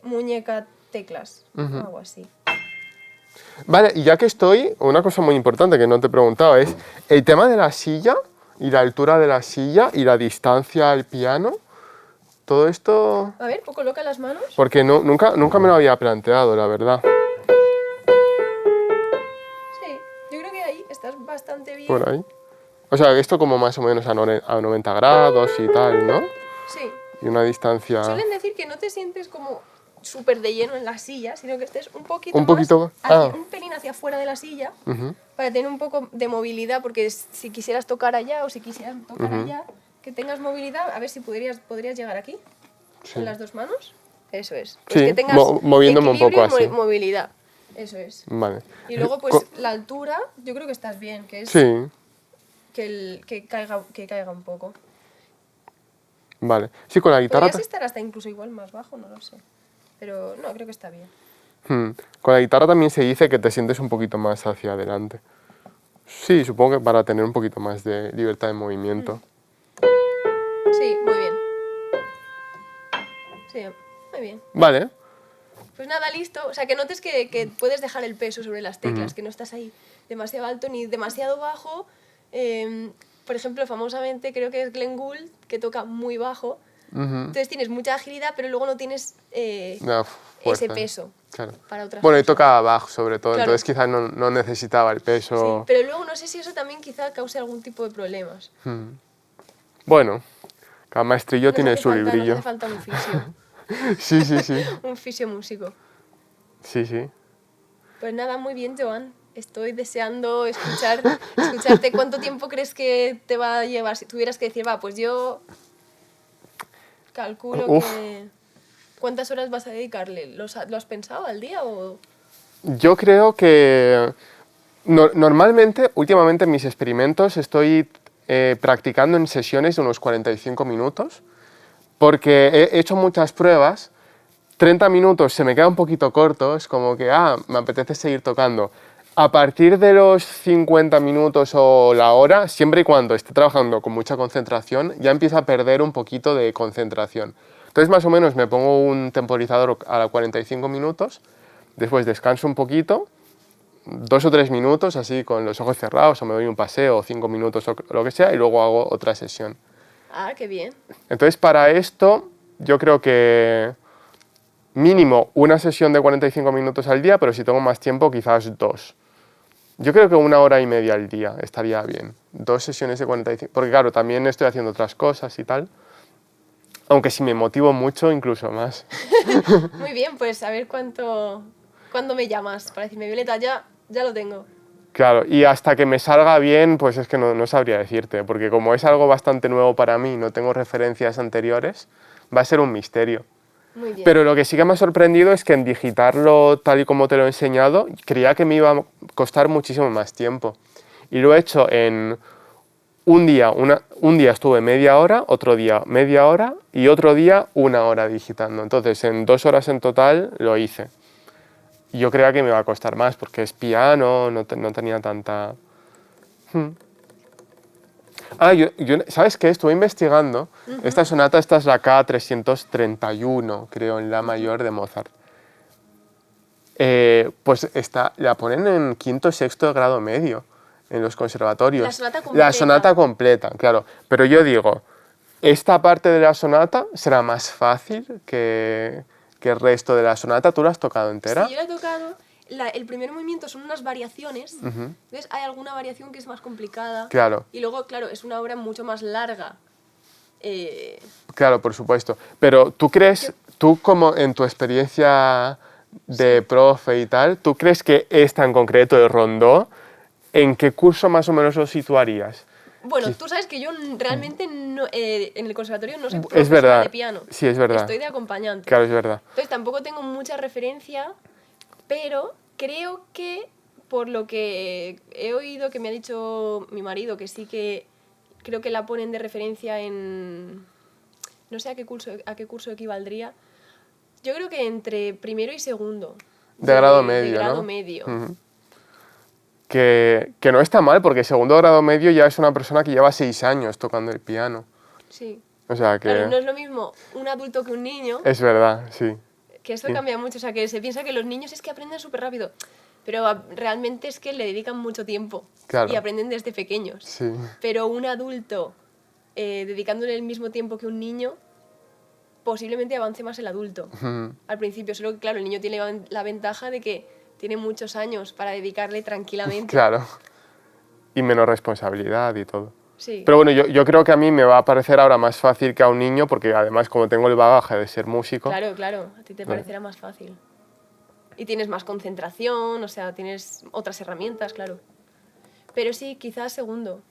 muñeca, teclas. Algo así. Vale, y ya que estoy, una cosa muy importante que no te he preguntado es el tema de la silla y la altura de la silla y la distancia al piano. Todo esto, A ver, pues coloca las manos. porque nunca me lo había planteado, la verdad. Sí, yo creo que ahí estás bastante bien. Por ahí. O sea, esto como más o menos a 90 grados y tal, ¿no? Sí. Y una distancia... Suelen decir que no te sientes como súper de lleno en la silla, sino que estés un poquito Un poquito- más, hacia, ah. un pelín hacia afuera de la silla, Ujú. para tener un poco de movilidad, porque si quisieras tocar allá o si quisieras tocar allá, que tengas movilidad, a ver si podrías llegar aquí, con las dos manos. Eso es. Pues Sí, que tengas moviéndome un equilibrio poco y así. movilidad. Eso es. Vale. Y luego, pues, la altura, yo creo que estás bien, que es Sí, que caiga un poco. vale. Sí, con la guitarra... Podrías estar hasta incluso igual más bajo, no lo sé. Pero no, creo que está bien. Con la guitarra también se dice que te sientes un poquito más hacia adelante. Sí, supongo que para tener un poquito más de libertad de movimiento. Sí, muy bien. Sí, muy bien. Vale. Pues nada, listo. O sea, que notes que puedes dejar el peso sobre las teclas, que no estás ahí demasiado alto ni demasiado bajo. Por ejemplo, famosamente creo que es Glenn Gould, que toca muy bajo. Entonces tienes mucha agilidad, pero luego no tienes No, fuerza. ese peso Claro. para otras Bueno, y cosas. tocaba bajo sobre todo, Claro. entonces quizás no necesitaba el Sí, peso. pero luego no sé si eso también quizá cause algún tipo de problemas. Bueno, cada maestrillo Nos tiene hace su falta, nos librillo. hace falta un fisio, Sí, sí, sí. un fisio músico. Sí, sí. Pues nada, muy bien, Joan. Estoy deseando escucharte. ¿Cuánto tiempo crees que te va a llevar? Si tuvieras que decir, va, pues yo calculo Uf. que... ¿Cuántas horas vas a dedicarle? ¿Lo has pensado al día o...? Yo creo que normalmente, últimamente en mis experimentos estoy practicando en sesiones de unos 45 minutos, porque he hecho muchas pruebas. 30 minutos se me queda un poquito corto, es como que, me apetece seguir tocando. A partir de los 50 minutos o la hora, siempre y cuando esté trabajando con mucha concentración, ya empiezo a perder un poquito de concentración. Entonces, más o menos, me pongo un temporizador a los 45 minutos, después descanso un poquito, 2 o 3 minutos, así con los ojos cerrados, o me doy un paseo, 5 minutos o lo que sea, y luego hago otra sesión. Ah, qué bien. Entonces, para esto, yo creo que mínimo una sesión de 45 minutos al día, pero si tengo más tiempo, quizás 2. Yo creo que 1 hora y media al día estaría bien. 2 sesiones de 45, porque claro, también estoy haciendo otras cosas y tal. Aunque si me motivo mucho, incluso más. Muy bien, pues a ver cuándo me llamas para decirme, Violeta, ya lo tengo. Claro, y hasta que me salga bien, pues es que no sabría decirte, porque como es algo bastante nuevo para mí, no tengo referencias anteriores, va a ser un misterio. Muy bien. Pero lo que sí que me ha sorprendido es que en digitarlo tal y como te lo he enseñado, creía que me iba a costar muchísimo más tiempo. Y lo he hecho en un día estuve media hora, otro día media hora y otro día 1 hora digitando. Entonces en 2 horas en total lo hice. Y yo creía que me iba a costar más porque es piano, no tenía tanta... ¿Sabes qué? Estuve investigando. Esta sonata, esta es la K331, creo, en La mayor de Mozart. Pues la ponen en quinto, sexto grado medio en los conservatorios. La sonata completa. La sonata completa, claro. Pero yo digo, esta parte de la sonata será más fácil que el resto de la sonata. ¿Tú la has tocado entera? Sí, yo la he tocado. El primer movimiento son unas variaciones. Entonces hay alguna variación que es más complicada. Claro. Y luego, claro, es una obra mucho más larga. Claro, por supuesto. Pero ¿tú crees, tú como en tu experiencia de profe y tal, ¿tú crees que esta en concreto, de Rondó, en qué curso más o menos lo situarías? Bueno, Sí. tú sabes que yo realmente no, en el conservatorio no soy Es profesora verdad. de piano. Sí, es verdad. Estoy de acompañante. Claro, es verdad. Entonces tampoco tengo mucha referencia, pero creo que por lo que he oído que me ha dicho mi marido, que sí que creo que la ponen de referencia en... No sé a qué curso equivaldría. Yo creo que entre primero y segundo. De grado De medio, grado ¿no? medio. Ujú. Que no está mal, porque segundo grado medio ya es una persona que lleva 6 años tocando el piano. Sí. O sea Claro, que no es lo mismo un adulto que un niño, es verdad, sí. que esto Sí. cambia mucho. O sea, que se piensa que los niños es que aprenden súper rápido, pero realmente es que le dedican mucho tiempo y Claro. aprenden desde pequeños. Sí. Pero un adulto dedicándole el mismo tiempo que un niño, posiblemente avance más el adulto Ujú. al principio. Solo que, claro, el niño tiene la ventaja de que tiene muchos años para dedicarle tranquilamente. Claro. Y menos responsabilidad y todo. Sí, Pero bueno, yo creo que a mí me va a parecer ahora más fácil que a un niño, porque además como tengo el bagaje de ser músico, claro, claro. A ti te parecerá más fácil. Y tienes más concentración, o sea, tienes otras herramientas, claro. Pero sí, quizás segundo,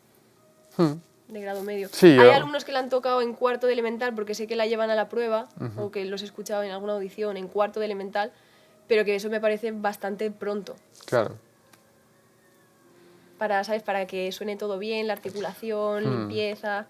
de grado medio. Sí, Hay yo- alumnos que la han tocado en cuarto de elemental porque sé que la llevan a la prueba, o que los he escuchado en alguna audición en cuarto de elemental, pero que eso me parece bastante pronto. claro. Para, ¿sabes? Para que suene todo bien, la articulación, limpieza.